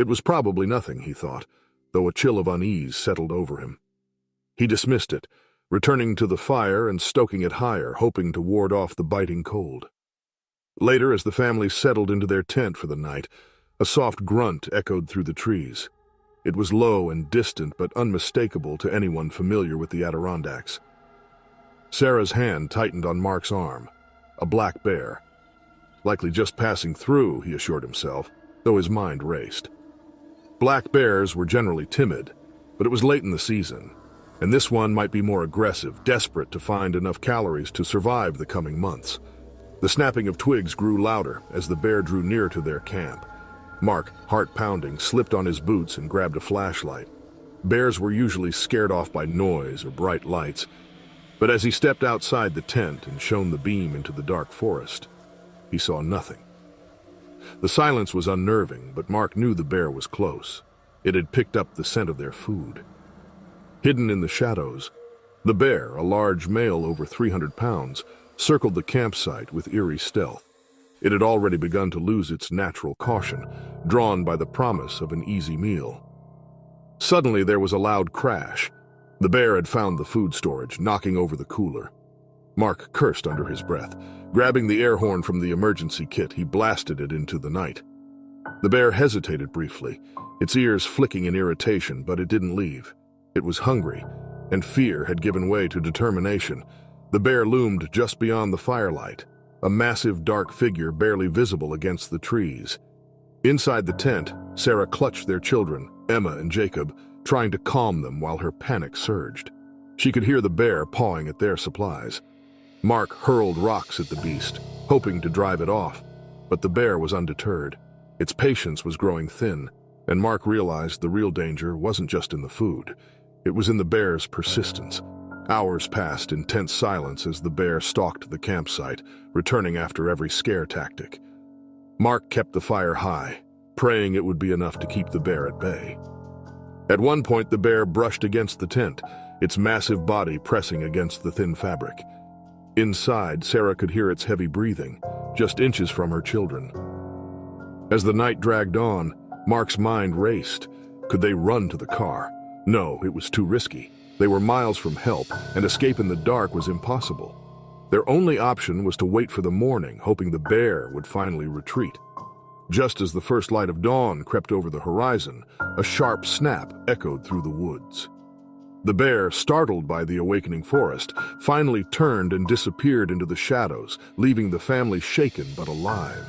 [SPEAKER 1] It was probably nothing, he thought, though a chill of unease settled over him. He dismissed it, returning to the fire and stoking it higher, hoping to ward off the biting cold. Later, as the family settled into their tent for the night, a soft grunt echoed through the trees. It was low and distant, but unmistakable to anyone familiar with the Adirondacks. Sarah's hand tightened on Mark's arm. A black bear. Likely just passing through, he assured himself, though his mind raced. Black bears were generally timid, but it was late in the season, and this one might be more aggressive, desperate to find enough calories to survive the coming months. The snapping of twigs grew louder as the bear drew near to their camp. Mark, heart pounding, slipped on his boots and grabbed a flashlight. Bears were usually scared off by noise or bright lights, but as he stepped outside the tent and shone the beam into the dark forest, he saw nothing. The silence was unnerving, but Mark knew the bear was close. It had picked up the scent of their food. Hidden in the shadows, the bear, a large male over 300 pounds, circled the campsite with eerie stealth. It had already begun to lose its natural caution, drawn by the promise of an easy meal. Suddenly there was a loud crash. The bear had found the food storage, knocking over the cooler. Mark cursed under his breath. Grabbing the air horn from the emergency kit, he blasted it into the night. The bear hesitated briefly, its ears flicking in irritation, but it didn't leave. It was hungry, and fear had given way to determination. The bear loomed just beyond the firelight, a massive dark figure barely visible against the trees. Inside the tent, Sarah clutched their children, Emma and Jacob, trying to calm them while her panic surged. She could hear the bear pawing at their supplies. Mark hurled rocks at the beast, hoping to drive it off, but the bear was undeterred. Its patience was growing thin, and Mark realized the real danger wasn't just in the food. It was in the bear's persistence. Hours passed in tense silence as the bear stalked the campsite, returning after every scare tactic. Mark kept the fire high, praying it would be enough to keep the bear at bay. At one point, the bear brushed against the tent, its massive body pressing against the thin fabric. Inside, Sarah could hear its heavy breathing, just inches from her children. As the night dragged on, Mark's mind raced. Could they run to the car? No, it was too risky. They were miles from help, and escape in the dark was impossible. Their only option was to wait for the morning, hoping the bear would finally retreat. Just as the first light of dawn crept over the horizon, a sharp snap echoed through the woods. The bear, startled by the awakening forest, finally turned and disappeared into the shadows, leaving the family shaken but alive.